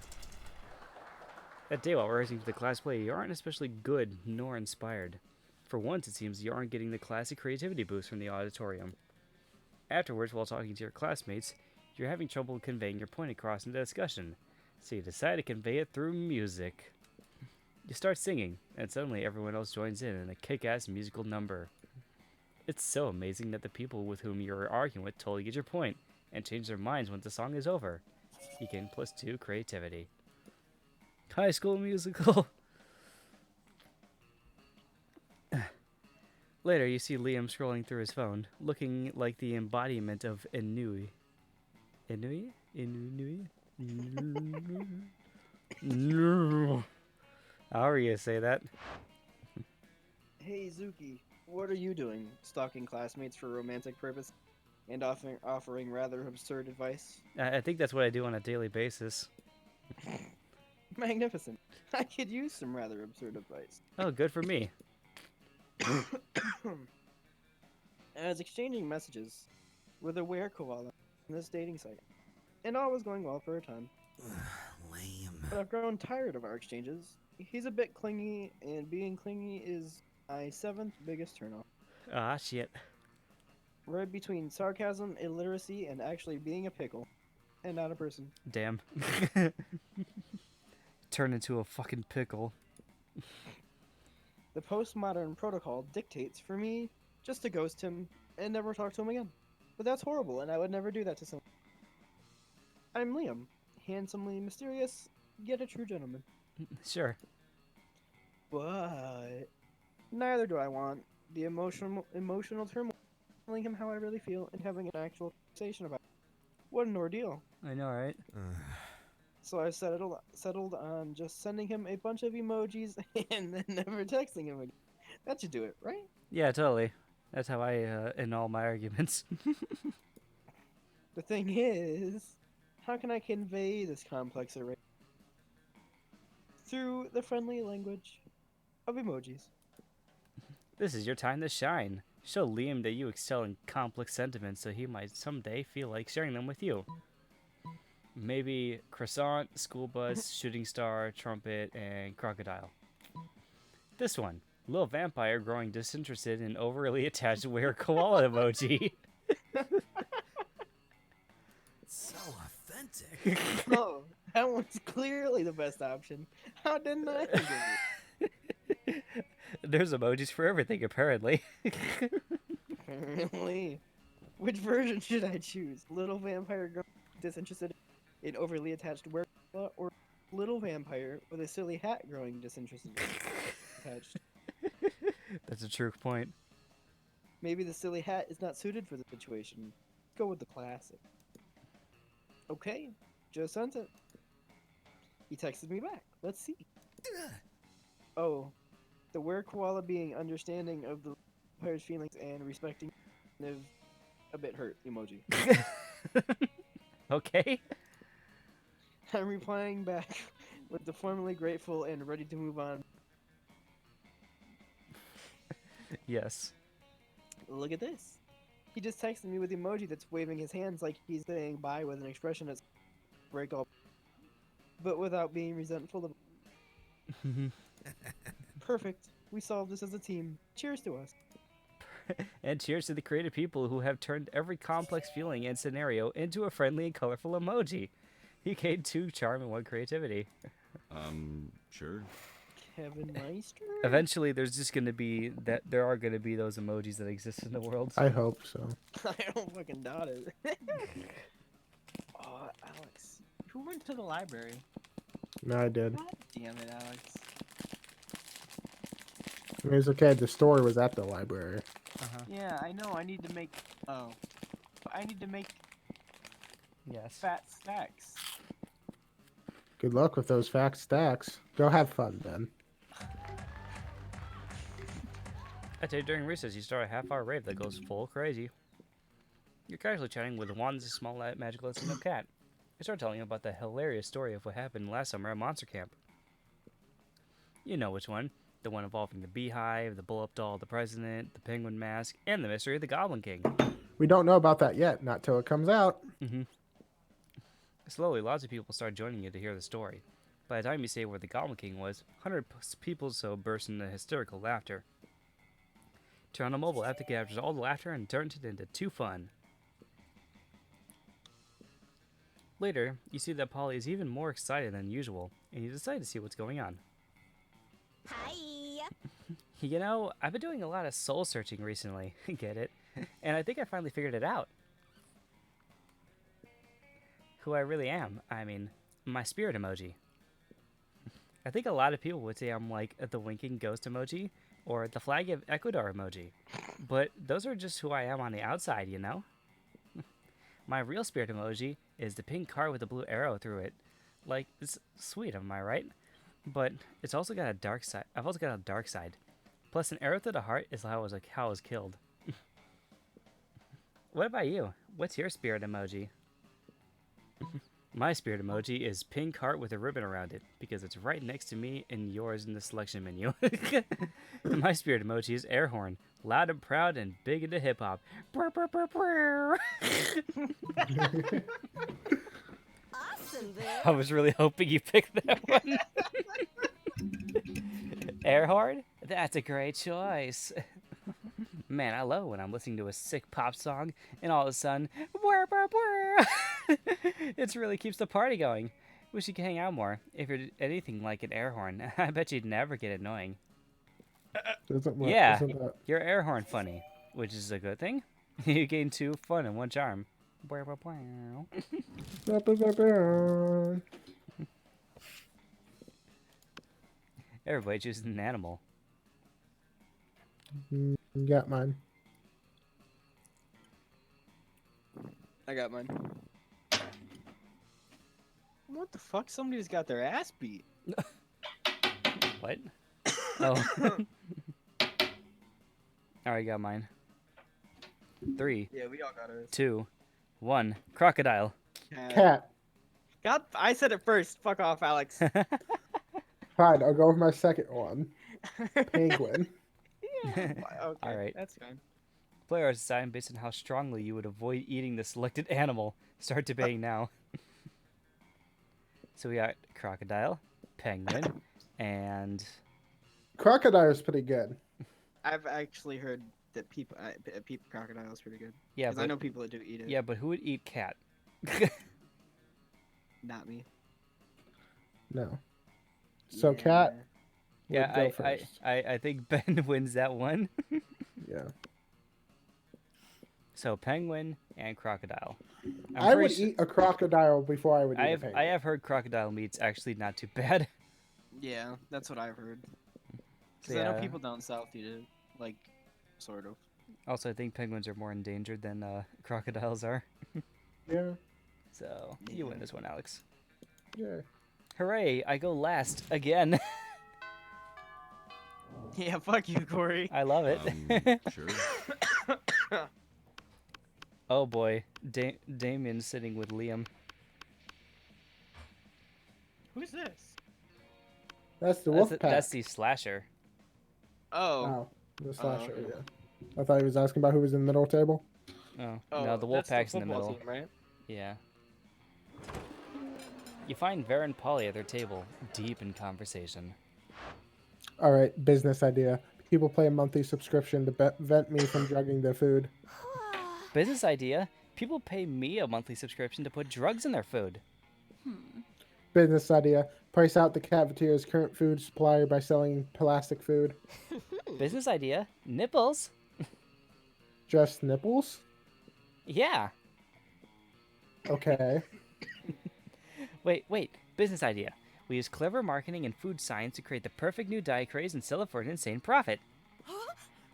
That day while rehearsing for the class play, you aren't especially good nor inspired. For once, it seems you aren't getting the classic creativity boost from the auditorium. Afterwards, while talking to your classmates, you're having trouble conveying your point across in the discussion, so you decide to convey it through music. You start singing, and suddenly everyone else joins in a kick-ass musical number. It's so amazing that the people with whom you're arguing with totally get your point, and change their minds when the song is over. You gain +2 creativity. High School Musical. Later, you see Liam scrolling through his phone, looking like the embodiment of ennui. Ennui? Ennui? No. How are you say that? Hey Zuki, what are you doing? Stalking classmates for romantic purpose, and offering rather absurd advice. I think that's what I do on a daily basis. Magnificent. I could use some rather absurd advice. Oh, good for me. I was exchanging messages with a were koala on this dating site, and all was going well for a time. Lame. But I've grown tired of our exchanges. He's a bit clingy, and being clingy is my 7th biggest turnoff. Ah, shit. Right between sarcasm, illiteracy, and actually being a pickle, and not a person. Damn. Turn into a fucking pickle. The postmodern protocol dictates for me just to ghost him and never talk to him again. But that's horrible, and I would never do that to someone. I'm Liam, handsomely mysterious, yet a true gentleman. Sure. But neither do I want the emotional turmoil, telling him how I really feel and having an actual conversation about it. What an ordeal. I know, right? So I settled on just sending him a bunch of emojis and then never texting him again. That should do it, right? Yeah, totally. That's how I end all my arguments. The thing is, how can I convey this complex array? Through the friendly language of emojis. This is your time to shine. Show Liam that you excel in complex sentiments so he might someday feel like sharing them with you. Maybe croissant, school bus, shooting star, trumpet, and crocodile. This one. Little vampire growing disinterested and overly attached were koala emoji. So authentic. Oh, that one's clearly the best option. How didn't I think of it? There's emojis for everything, apparently. Apparently. Which version should I choose? Little vampire girl disinterested in overly attached werewolf, or little vampire with a silly hat growing disinterested attached? That's a true point. Maybe the silly hat is not suited for the situation. Go with the classic. Okay, just sent it. He texted me back. Let's see. Oh, the were koala being understanding of the vampire's feelings and respecting is a bit hurt emoji. Okay. I'm replying back with the formerly grateful and ready to move on. Yes. Look at this. He just texted me with the emoji that's waving his hands like he's saying bye with an expression that's break all, but without being resentful of. Perfect. We solved this as a team. Cheers to us. And cheers to the creative people who have turned every complex feeling and scenario into a friendly and colorful emoji. He gained 2 charm and 1 creativity. Sure. Kevin Meister? Eventually, there's just going to be there are going to be those emojis that exist in the world. I hope so. I don't fucking doubt it. Oh, Alex. Who went to the library? No, I did. God damn it, Alex. I mean, it's okay. The store was at the library. Yeah, I know. I need to make. Oh. I need to make Yes. fat stacks. Good luck with those fact stacks. Go have fun, then. I tell you, during recess, you start a half-hour rave that goes full crazy. You're casually chatting with Juan's small magical Latino cat. I start telling him about the hilarious story of what happened last summer at Monster Camp. You know which one. The one involving the beehive, the blow-up doll, the president, the penguin mask, and the mystery of the Goblin King. We don't know about that yet. Not till it comes out. Slowly, lots of people start joining you to hear the story. By the time you say where the Goblin King was, 100 people so burst into hysterical laughter. Turn on a mobile app that captures all the laughter and turns it into 2 fun. Later, you see that Polly is even more excited than usual, and you decide to see what's going on. Hi. You know, I've been doing a lot of soul searching recently, get it? And I think I finally figured it out. Who I really am. I mean, my spirit emoji. I think a lot of people would say I'm like the winking ghost emoji or the flag of Ecuador emoji. But those are just who I am on the outside, you know? My real spirit emoji is the pink card with the blue arrow through it. Like, it's sweet, am I right? But it's also got a dark side. I've also got a dark side. Plus, an arrow to the heart is how I was killed. What about you? What's your spirit emoji? My spirit emoji is pink heart with a ribbon around it, because it's right next to me and yours in the selection menu. My spirit emoji is air horn, loud and proud and big into hip hop. Awesome, boo. I was really hoping you picked that one. Air horn? That's a great choice. Man, I love when I'm listening to a sick pop song and all of a sudden, it really keeps the party going. Wish you could hang out more. If you're anything like an air horn, I bet you'd never get annoying. Yeah, your air horn funny, which is a good thing. You gain 2 fun and 1 charm. Everybody chooses an animal. Got mine. I got mine. What the fuck? Somebody just got their ass beat. What? Oh. Alright, got mine. 3, Yeah, we all got ours. 2, 1. Crocodile. Cat. God, I said it first. Fuck off, Alex. Fine, I'll go with my second one. Penguin. Okay, Alright. that's fine. Players decide based on how strongly you would avoid eating the selected animal. Start debating now. So we got crocodile, penguin, and Crocodile is pretty good. I've actually heard that people crocodile is pretty good. yeah, Because I but know people that do eat it. yeah, but who would eat cat? Not me. No. So cat. Yeah, would go first. I think Ben wins that one. Yeah. So penguin and crocodile. I would eat a crocodile before I would eat a penguin. I have heard crocodile meat's actually not too bad. Yeah, that's what I've heard. Because So, I know yeah. people down south eat it, like, sort of. Also, I think penguins are more endangered than crocodiles are. Yeah. So you win this one, Alex. Yeah. Hooray! I go last again. Yeah, fuck you, Corey. I love it. Sure. Oh boy, Damien's sitting with Liam. Who's this? That's the wolf pack. That's the slasher. Oh. Oh, the slasher, okay. yeah. I thought he was asking about who was in the middle table. Oh, Oh, no, the that's Wolfpack's in the football middle. team, right? Yeah. You find Ver and Polly at their table, deep in conversation. All right, business idea. People pay a monthly subscription to vent me from drugging their food. Business idea. People pay me a monthly subscription to put drugs in their food. Business idea. Price out the cafeteria's current food supplier by selling plastic food. Business idea. Nipples. Just nipples? Yeah. Okay. Wait. Business idea. We use clever marketing and food science to create the perfect new diet craze and sell it for an insane profit.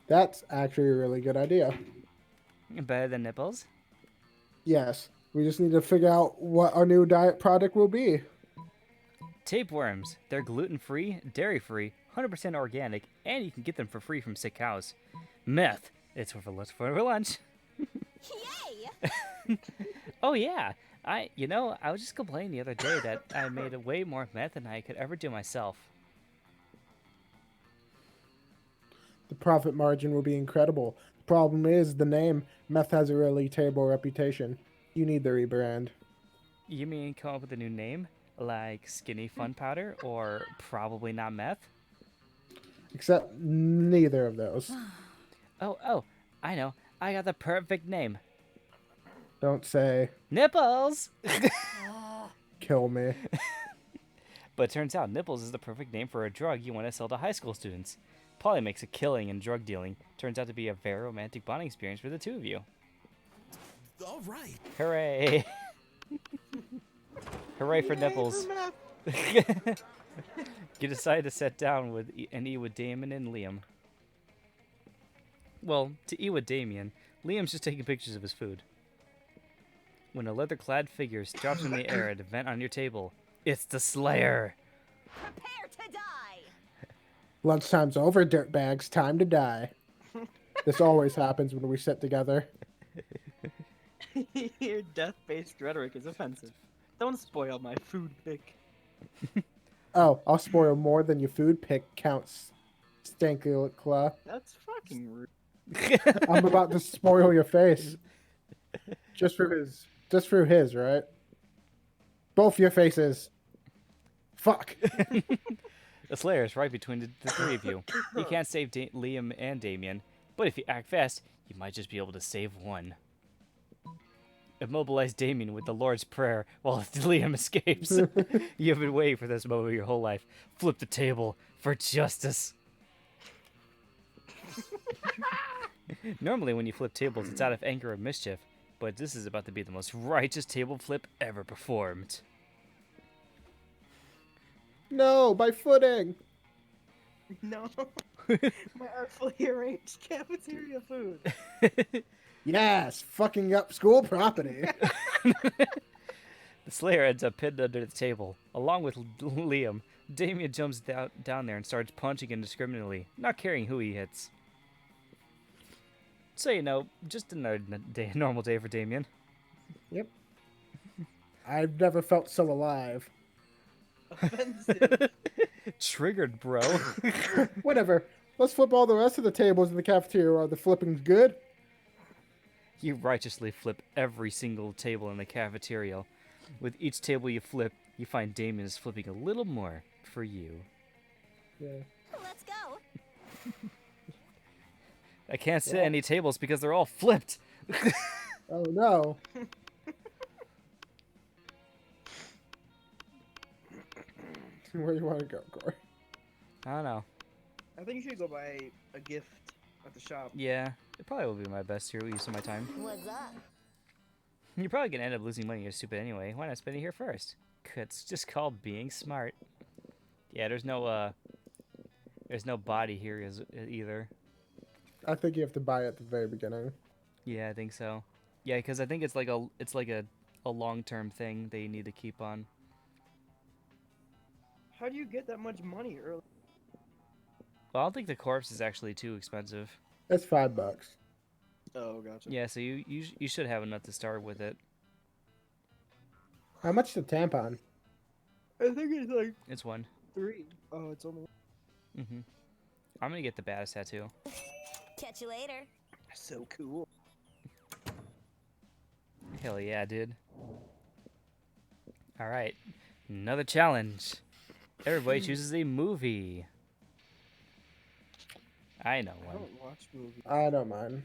That's actually a really good idea. Better than nipples? Yes. We just need to figure out what our new diet product will be. Tapeworms. They're gluten-free, dairy-free, 100% organic, and you can get them for free from sick cows. Meth. It's for lunch. Yay! Oh yeah. I was just complaining the other day that I made way more meth than I could ever do myself. The profit margin will be incredible. The problem is the name. Meth has a really terrible reputation. You need the rebrand. You mean come up with a new name? Like Skinny Fun Powder or Probably Not Meth? Except neither of those. Oh, I know. I got the perfect name. Don't say, Nipples! kill me. But it turns out Nipples is the perfect name for a drug you want to sell to high school students. Polly makes a killing in drug dealing. Turns out to be a very romantic bonding experience for the two of you. All right. Hooray! Hooray for Nipples. You decide to sit down and eat with Damon and Liam. Well, to eat with Damien, Liam's just taking pictures of his food. When a leather-clad figure drops in the air at a vent on your table, it's the Slayer! Prepare to die! Lunchtime's over, dirtbags. Time to die. This always happens when we sit together. Your death-based rhetoric is offensive. Don't spoil my food pick. Oh, I'll spoil more than your food pick counts, Stankula. That's fucking rude. I'm about to spoil your face. Just for his, right? Both your faces. Fuck. The Slayer is right between the three of you. You can't save Liam and Damien, but if you act fast, you might just be able to save one. Immobilize Damien with the Lord's Prayer while Liam escapes. You've been waiting for this moment your whole life. Flip the table for justice. Normally when you flip tables, it's out of anger or mischief, but this is about to be the most righteous table flip ever performed. No, my footing. No. My artfully arranged cafeteria food. Yes, fucking up school property. The Slayer ends up pinned under the table. Along with Liam, Damien jumps down there and starts punching indiscriminately, not caring who he hits. So, just another normal day for Damien. Yep. I've never felt so alive. Offensive. Triggered, bro. Whatever. Let's flip all the rest of the tables in the cafeteria. Are the flippings good? You righteously flip every single table in the cafeteria. With each table you flip, you find Damien is flipping a little more for you. Yeah. Let's go! I can't sit at any tables because they're all flipped. Oh no. Where do you want to go, Corey? I don't know. I think you should go buy a gift at the shop. Yeah, it probably will be my best use of my time. What's up? You're probably gonna end up losing money. You're stupid anyway. Why not spend it here first? It's just called being smart. Yeah, there's no body here either. I think you have to buy it at the very beginning. Yeah, I think so. Yeah, because I think it's like a long-term thing they need to keep on. How do you get that much money early? Well, I don't think the corpse is actually too expensive. It's $5. Oh, gotcha. Yeah, so you should have enough to start with it. How much is the tampon? I think it's like It's one. 3. Oh, it's only. I'm gonna get the baddest tattoo. Catch you later. So cool. Hell yeah, dude. All right, another challenge. Everybody chooses a movie. I know I one. don't watch movies. I don't mind.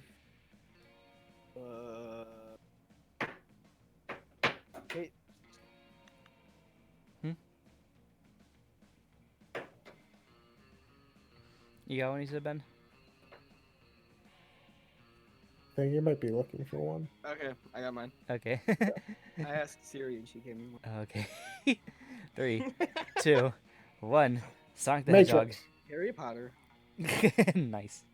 Wait. You got one, you said, Ben? I think you might be looking for one. Okay, I got mine. Okay. I asked Siri and she gave me one. Okay. 3, 2, 1. Sonic the Hedgehog. Matrix. Harry Potter. Nice.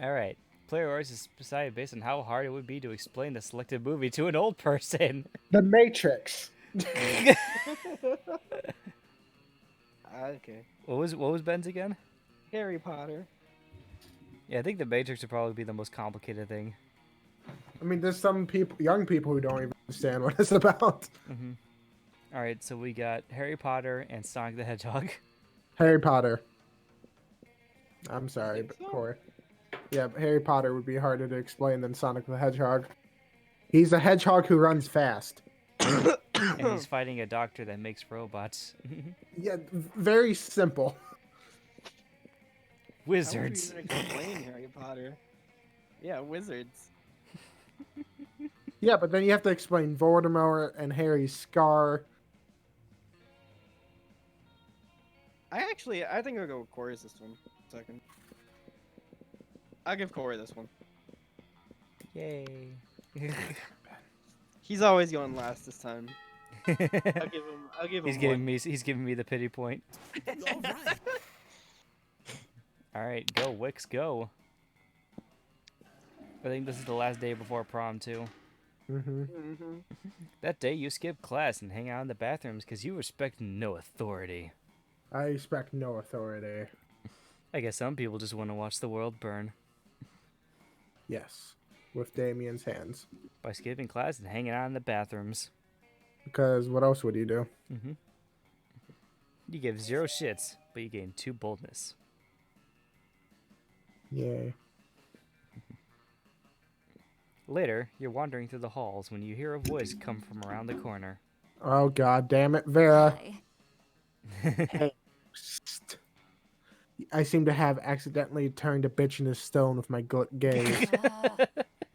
All right. Player orders is decided based on how hard it would be to explain the selected movie to an old person. The Matrix. Okay. What was Ben's again? Harry Potter. Yeah, I think the Matrix would probably be the most complicated thing. I mean, there's some people, young people, who don't even understand what it's about. Mm-hmm. All right, so we got Harry Potter and Sonic the Hedgehog. Harry Potter. I'm sorry, think but so? Corey. Yeah, but Harry Potter would be harder to explain than Sonic the Hedgehog. He's a hedgehog who runs fast. And he's fighting a doctor that makes robots. Yeah, very simple. Wizards. How would you even explain Harry Potter? Yeah, wizards. Yeah, but then you have to explain Voldemort and Harry's scar. I think I'll go with Corey's this one. Second. I'll give Corey this one. Yay. He's always going last this time. I'll give him He's giving me the pity point. All right. All right, go Wix, go. I think this is the last day before prom too. Mm-hmm. That day you skip class and hang out in the bathrooms because you respect no authority. I expect no authority. I guess some people just want to watch the world burn. Yes, with Damien's hands. By skipping class and hanging out in the bathrooms. Because what else would you do? Mm-hmm. You give 0 shits, but you gain 2 boldness. Yay. Later, you're wandering through the halls when you hear a voice come from around the corner. Oh, God damn it, Vera. Hi. I seem to have accidentally turned a bitch into stone with my gaze.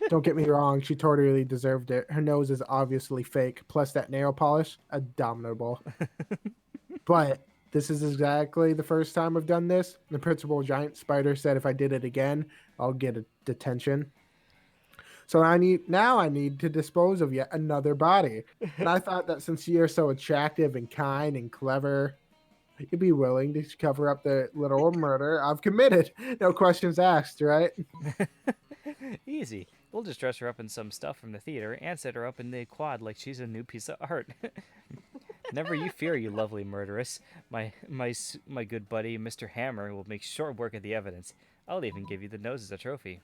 Don't get me wrong, she totally deserved it. Her nose is obviously fake, plus that nail polish, abominable. But this is exactly the first time I've done this. The principal giant spider said if I did it again, I'll get a detention. So I need to dispose of yet another body. And I thought that since you're so attractive and kind and clever, you'd be willing to cover up the little murder I've committed. No questions asked, right? Easy. We'll just dress her up in some stuff from the theater and set her up in the quad like she's a new piece of art. Never you fear, you lovely murderess. My good buddy, Mr. Hammer, will make short work of the evidence. I'll even give you the nose as a trophy.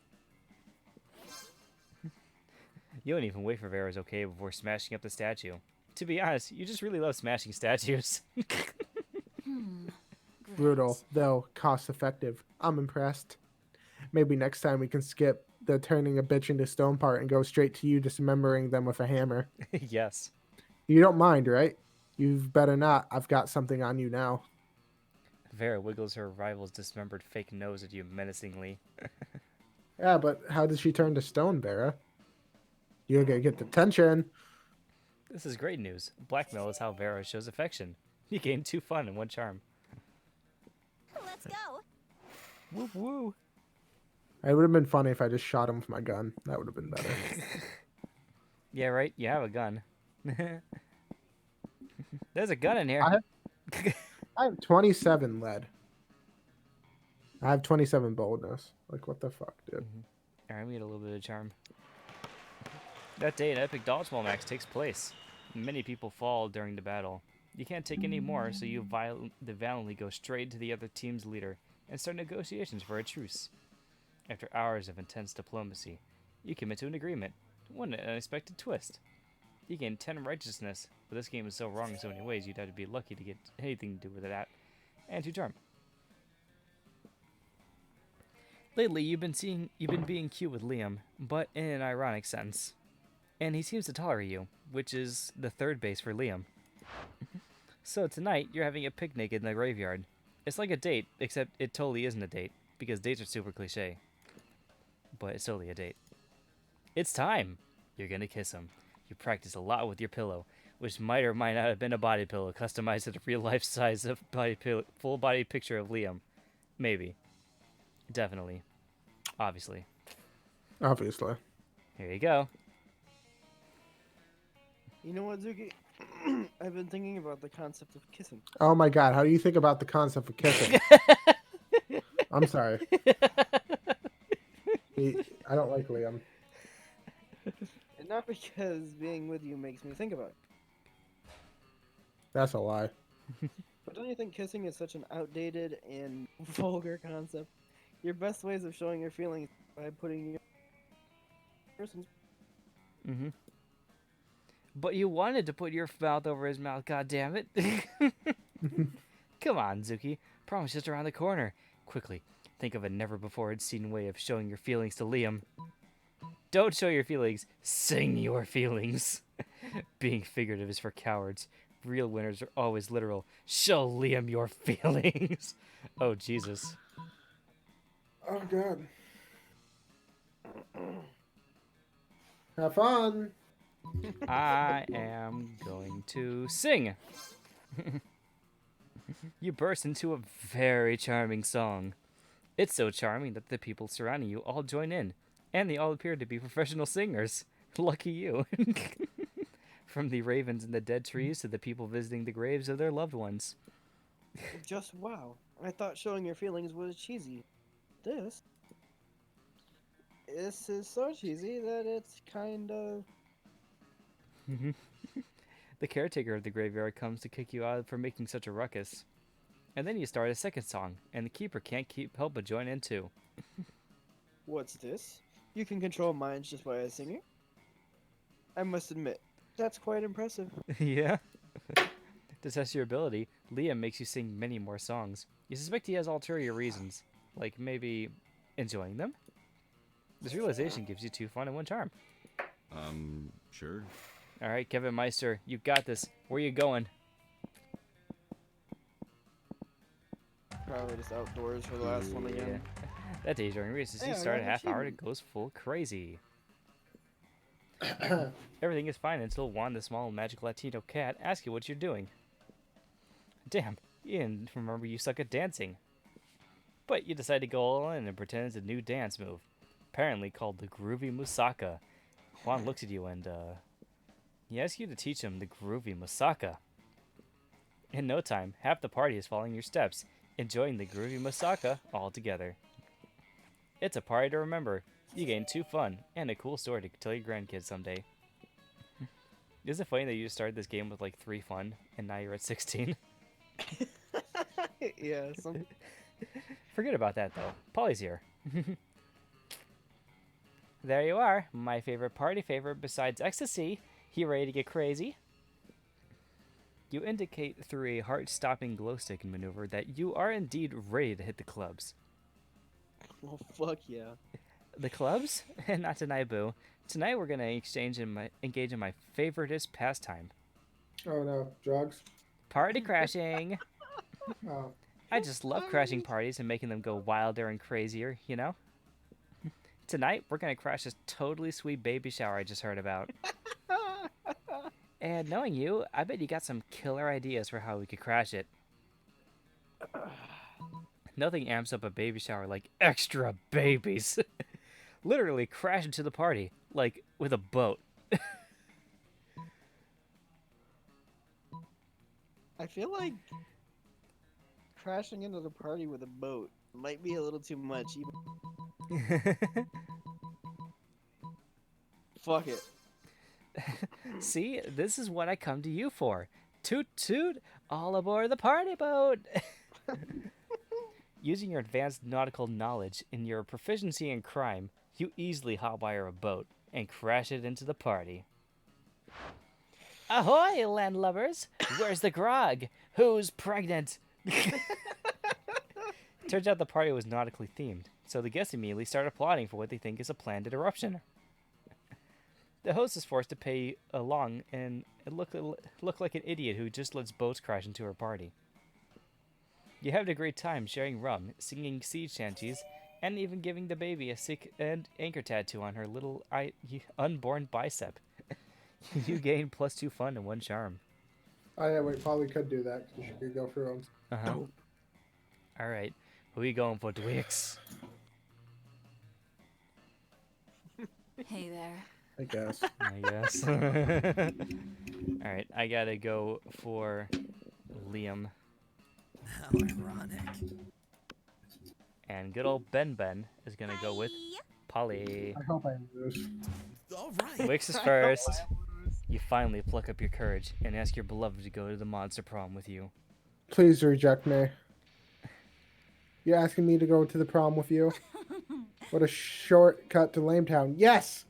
You don't even wait for Vera's okay before smashing up the statue. To be honest, you just really love smashing statues. Brutal, though cost effective. I'm impressed. Maybe next time we can skip the turning a bitch into stone part and go straight to you dismembering them with a hammer. Yes. You don't mind, right? You've better not. I've got something on you now. Vera wiggles her rival's dismembered fake nose at you menacingly. Yeah, but how did she turn to stone, Vera? You're gonna get detention. This is great news. Blackmail is how Vera shows affection. You gain 2 fun and 1 charm. Let's go. Woo woo. It would have been funny if I just shot him with my gun. That would have been better. Yeah, right? You have a gun. There's a gun in here. I have 27 lead. I have 27 boldness. Like, what the fuck, dude? Alright, we get a little bit of charm. That day, an epic dodgeball match takes place. Many people fall during the battle. You can't take any more, so you valiantly go straight to the other team's leader and start negotiations for a truce. After hours of intense diplomacy, you commit to an agreement. What an unexpected twist. You gain 10 righteousness, but this game is so wrong in so many ways you'd have to be lucky to get anything to do with that. And 2 charm. Lately, you've been being cute with Liam, but in an ironic sense. And he seems to tolerate you, which is the third base for Liam. So tonight, you're having a picnic in the graveyard. It's like a date, except it totally isn't a date, because dates are super cliche. But it's totally a date. It's time! You're gonna kiss him. You practice a lot with your pillow, which might or might not have been a body pillow customized to the real life size of full body picture of Liam. Maybe. Definitely. Obviously. Obviously. Here you go. You know what, Zuki? I've been thinking about the concept of kissing. Oh my god, how do you think about the concept of kissing? I'm sorry. I don't like Liam. And not because being with you makes me think about it. That's a lie. But don't you think kissing is such an outdated and vulgar concept? Your best ways of showing your feelings by putting your person's. Mm-hmm. But you wanted to put your mouth over his mouth, god damn it. Come on, Zuki. Prom is just around the corner. Quickly, think of a never-before-seen way of showing your feelings to Liam. Don't show your feelings. Sing your feelings. Being figurative is for cowards. Real winners are always literal. Show Liam your feelings. Oh, Jesus. Oh god. Have fun. I am going to sing. You burst into a very charming song. It's so charming that the people surrounding you all join in, and they all appear to be professional singers. Lucky you. From the ravens in the dead trees to the people visiting the graves of their loved ones. Just wow. I thought showing your feelings was cheesy. This is so cheesy that it's kind of. The caretaker of the graveyard comes to kick you out for making such a ruckus. And then you start a second song, and the keeper can't help but join in too. What's this? You can control minds just by singing? I must admit, that's quite impressive. Yeah? To test your ability, Liam makes you sing many more songs. You suspect he has ulterior reasons, like maybe enjoying them? This realization gives you 2 fun and 1 charm. Sure. Alright, Kevin Meister, you got this. Where you going? Probably just outdoors for the last one again. That day during recess, you Yeah, start a another half hour that achievement. goes full crazy. Everything is fine until Juan, the small magic Latino cat, asks you what you're doing. Damn, you didn't remember you suck at dancing. But you decide to go all in and pretend it's a new dance move, apparently called the Groovy Musaka. Juan looks at you and, he asks you to teach him the Groovy Musaka. In no time, half the party is following your steps, enjoying the Groovy Musaka all together. It's a party to remember. You gain 2 fun and a cool story to tell your grandkids someday. Isn't it funny that you just started this game with like 3 fun and now you're at 16? Yeah, Forget about that though. Polly's here. There you are, my favorite party favorite besides ecstasy. You ready to get crazy? You indicate through a heart-stopping glow stick maneuver that you are indeed ready to hit the clubs. well, fuck yeah. The clubs? Not tonight, boo. Tonight we're gonna engage in my favoriteest pastime. Oh no, drugs. Party crashing! Oh. I just love crashing parties and making them go wilder and crazier, you know? Tonight, we're gonna crash this totally sweet baby shower I just heard about. And knowing you, I bet you got some killer ideas for how we could crash it. Nothing amps up a baby shower like extra babies. Literally crash into the party, like with a boat. I feel like crashing into the party with a boat might be a little too much. Fuck it. See, this is what I come to you for. Toot toot, all aboard the party boat. Using your advanced nautical knowledge and your proficiency in crime, you easily hotwire a boat and crash it into the party. Ahoy, landlubbers! Where's the grog? Who's pregnant? Turns out the party was nautically themed, so the guests immediately started plotting for what they think is a planned interruption. The host is forced to pay along and look like an idiot who just lets boats crash into her party. You have a great time sharing rum, singing sea shanties, and even giving the baby a sick and anchor tattoo on her little unborn bicep. You gain +2 fun and 1 charm. Oh yeah, we probably could do that because you could go through them. Uh-huh. All right, who are we going for, Twix? Hey there. I guess. I guess. All right, I gotta go for Liam. How ironic. And good old Ben is gonna go with Polly. I hope I lose. All right. Twix is first. You finally pluck up your courage and ask your beloved to go to the monster prom with you. Please reject me. You're asking me to go to the prom with you? What a shortcut to Lametown. Yes!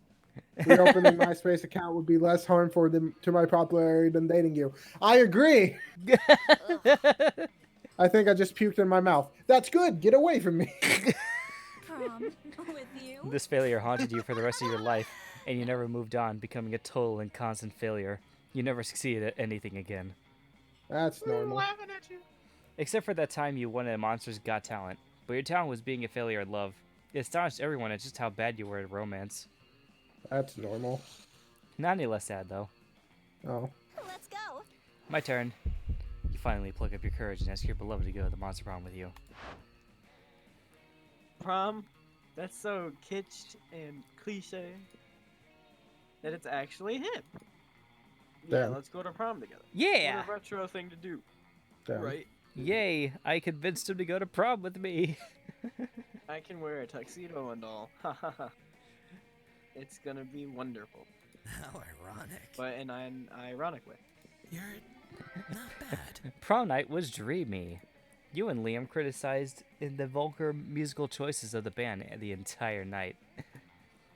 Reopening my MySpace account would be less harmful to my popularity than dating you. I agree! I think I just puked in my mouth. That's good! Get away from me! Prom with you. This failure haunted you for the rest of your life, and you never moved on, becoming a total and constant failure. You never succeeded at anything again. That's normal. Except for that time you won at Monsters Got Talent, but your talent was being a failure at love. It astonished everyone at just how bad you were at romance. That's normal. Not any less sad, though. Oh. Let's go. My turn. You finally pluck up your courage and ask your beloved to go to the monster prom with you. Prom? That's so kitsched and cliche that it's actually him. Yeah, Damn. let's go to prom together. Yeah! What a retro thing to do, Damn. right? Yay! I convinced him to go to prom with me. I can wear a tuxedo and all. Ha ha ha. It's gonna be wonderful, How ironic. but in an ironic way. You're not bad. Prom night was dreamy. You and Liam criticized in the vulgar musical choices of the band the entire night.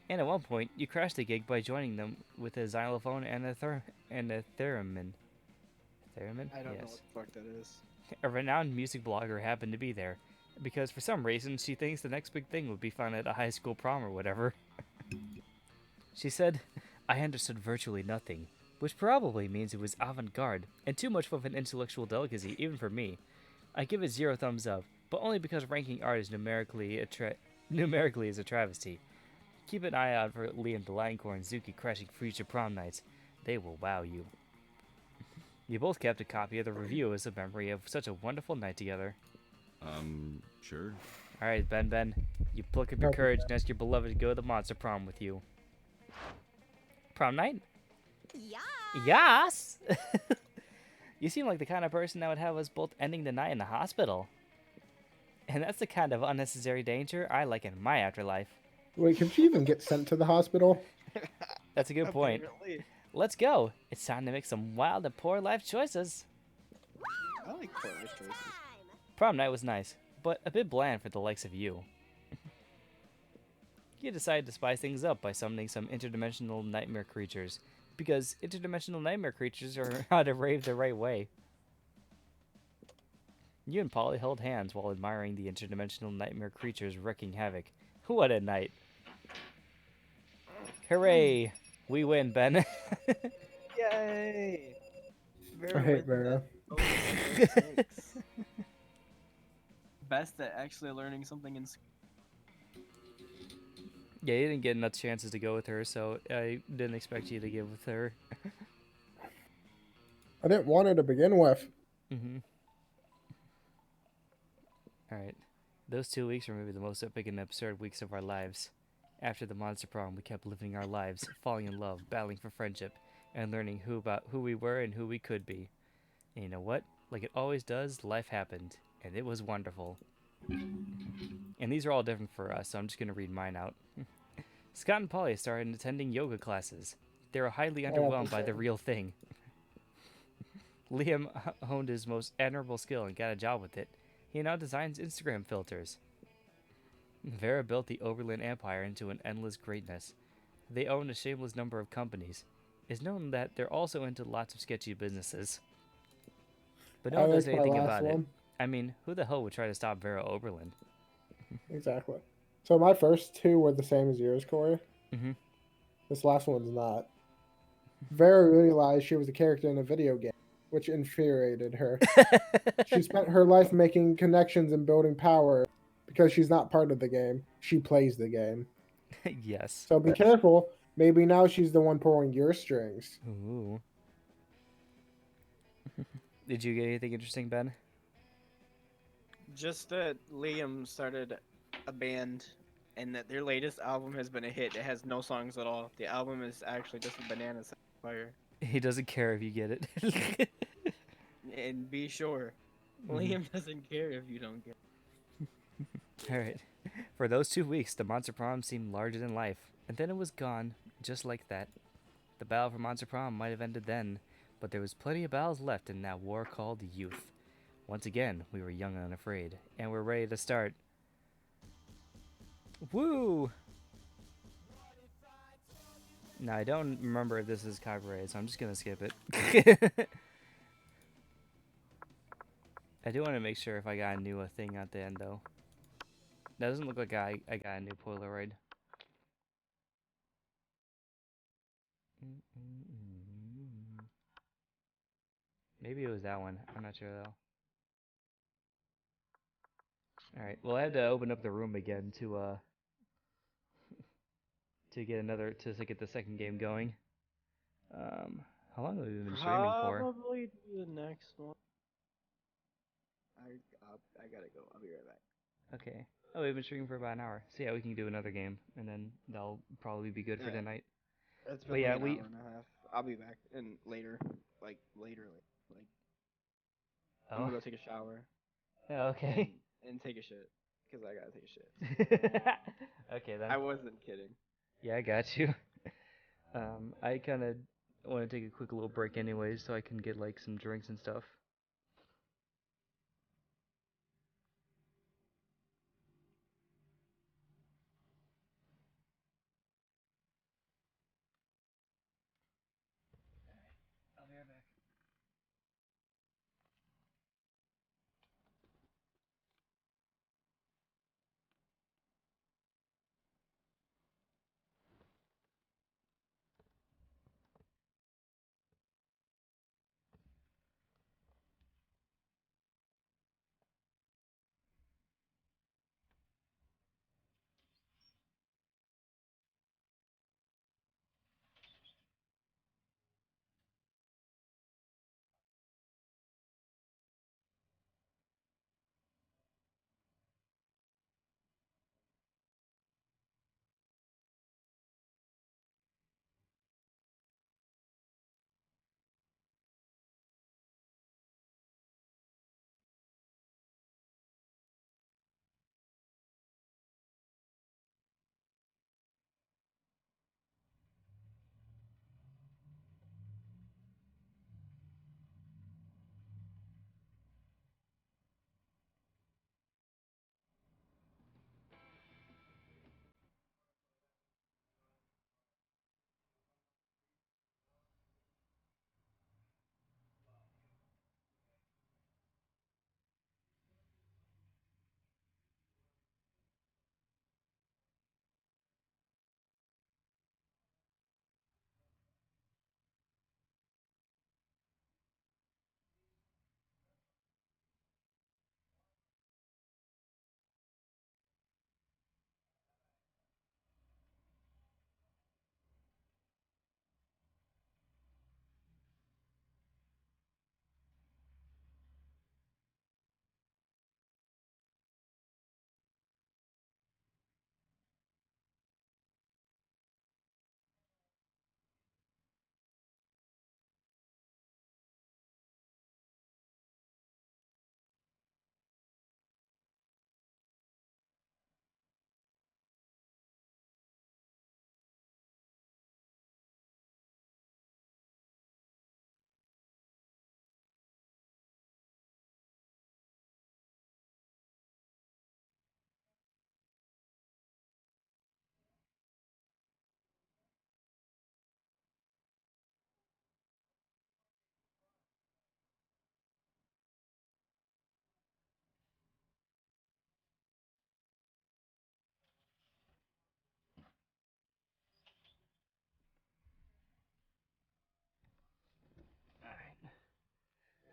And at one point, you crashed the gig by joining them with a xylophone and a theremin. Theremin? I don't know Yes. what the fuck that is. A renowned music blogger happened to be there, because for some reason she thinks the next big thing would be found at a high school prom or whatever. She said, I understood virtually nothing, which probably means it was avant-garde, and too much of an intellectual delicacy, even for me. I give it 0 thumbs up, but only because ranking art is numerically is a travesty. Keep an eye out for Liam Delancourt and Zuki crashing future prom nights. They will wow you. You both kept a copy of the review as a memory of such a wonderful night together. Sure. Alright, Ben, you pluck up your courage and ask your beloved to go to the monster prom with you. Prom night? Yeah. Yes! You seem like the kind of person that would have us both ending the night in the hospital. And that's the kind of unnecessary danger I like in my afterlife. Wait, can she even get sent to the hospital? That's a good point. Apparently. Let's go. It's time to make some wild and poor life choices. I like Polish choices. Time. Prom night was nice, but a bit bland for the likes of you. You decided to spice things up by summoning some interdimensional nightmare creatures, because interdimensional nightmare creatures are how to rave the right way. You and Polly held hands while admiring the interdimensional nightmare creatures wreaking havoc. What a night. Hooray! We win, Ben. Yay! I hate Vera. Best at actually learning something in school. Yeah, you didn't get enough chances to go with her, so I didn't expect you to give with her. I didn't want her to begin with. Mm-hmm. Alright. Those 2 weeks were maybe the most epic and absurd weeks of our lives. After the monster prom, we kept living our lives, falling in love, battling for friendship, and learning about who we were and who we could be. And you know what? Like it always does, life happened, and it was wonderful. And these are all different for us, so I'm just going to read mine out. Scott and Polly started attending yoga classes. They were highly underwhelmed by the real thing. Liam honed his most admirable skill and got a job with it. He now designs Instagram filters. Vera built the Oberlin Empire into an endless greatness. They own a shameless number of companies. It's known that they're also into lots of sketchy businesses. But no one does anything about it. I mean, who the hell would try to stop Vera Oberlin? Exactly. So my first two were the same as yours, Corey. Mm-hmm. This last one's not. Vera realized she was a character in a video game, which infuriated her. She spent her life making connections and building power because she's not part of the game. She plays the game. Yes. So be careful. Maybe now she's the one pulling your strings. Ooh. Did you get anything interesting, Ben? Just that Liam started a band and that their latest album has been a hit. It has no songs at all. The album is actually just a banana fire. He doesn't care if you get it. And be sure, Liam doesn't care if you don't get All right. For those 2 weeks, the Monster Prom seemed larger than life, and then it was gone, just like that. The battle for Monster Prom might have ended then, but there was plenty of battles left in that war called youth. Once again, we were young and unafraid, and we're ready to start. Woo! Now, I don't remember if this is copyrighted, so I'm just gonna skip it. I do want to make sure if I got a new thing at the end, though. That doesn't look like I got a new Polaroid. Maybe it was that one. I'm not sure, though. Alright, well, I have to open up the room again to get get the second game going. How long have we been streaming for? Probably do the next one. I gotta go. I'll be right back. Okay. Oh, we've been streaming for about an hour. So yeah, we can do another game, and then that'll probably be good for Yeah. tonight. It's But been yeah, like an we- hour and a half. I'll be back and later, like I'm Oh, gonna go take a shower yeah, okay. and take a shit because I gotta take a shit. Okay then. I wasn't kidding. Yeah, I got you. I kind of want to take a quick little break anyways, so I can get like some drinks and stuff. I'll be right back.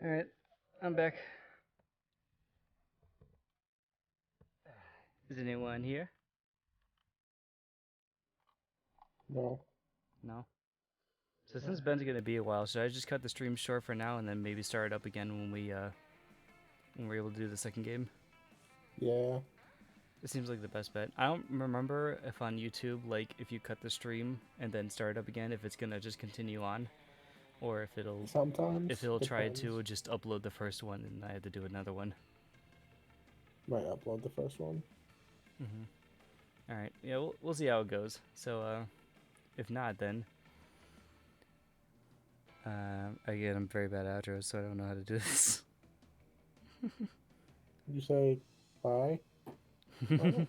Alright, I'm back. Is anyone here? No. No. So since Ben's gonna be a while, should I just cut the stream short for now and then maybe start it up again when we're able to do the second game? Yeah. It seems like the best bet. I don't remember if on YouTube, like, if you cut the stream and then start it up again, if it's gonna just continue on, or if it'll Sometimes. try depends. to just upload the first one and I have to do another one. Might upload the first one. All right, yeah, we'll see how it goes. So, if not, then again, I'm very bad at outros, so I don't know how to do this. You say bye. Oh.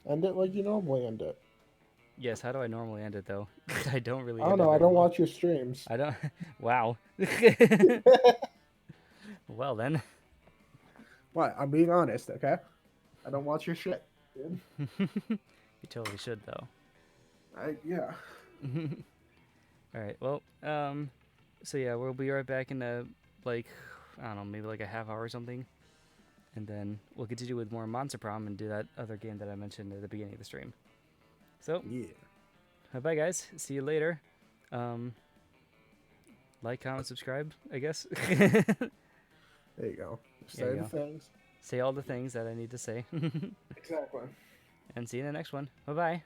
End it like you normally end it. Yes, how do I normally end it though? I don't really. I don't end it know. I very don't well. watch your streams. I don't. Wow. Well then. What? I'm being honest, okay? I don't watch your shit, dude. You totally should though. Yeah. All right. Well, so yeah, we'll be right back in like, I don't know, maybe like a half hour or something, and then we'll continue with more Monster Prom and do that other game that I mentioned at the beginning of the stream. So, Yeah. bye guys. See you later. Like, comment, subscribe, I guess. There you go. There Say you the go. things. Say all the things that I need to say. Exactly. And see you in the next one. Bye bye.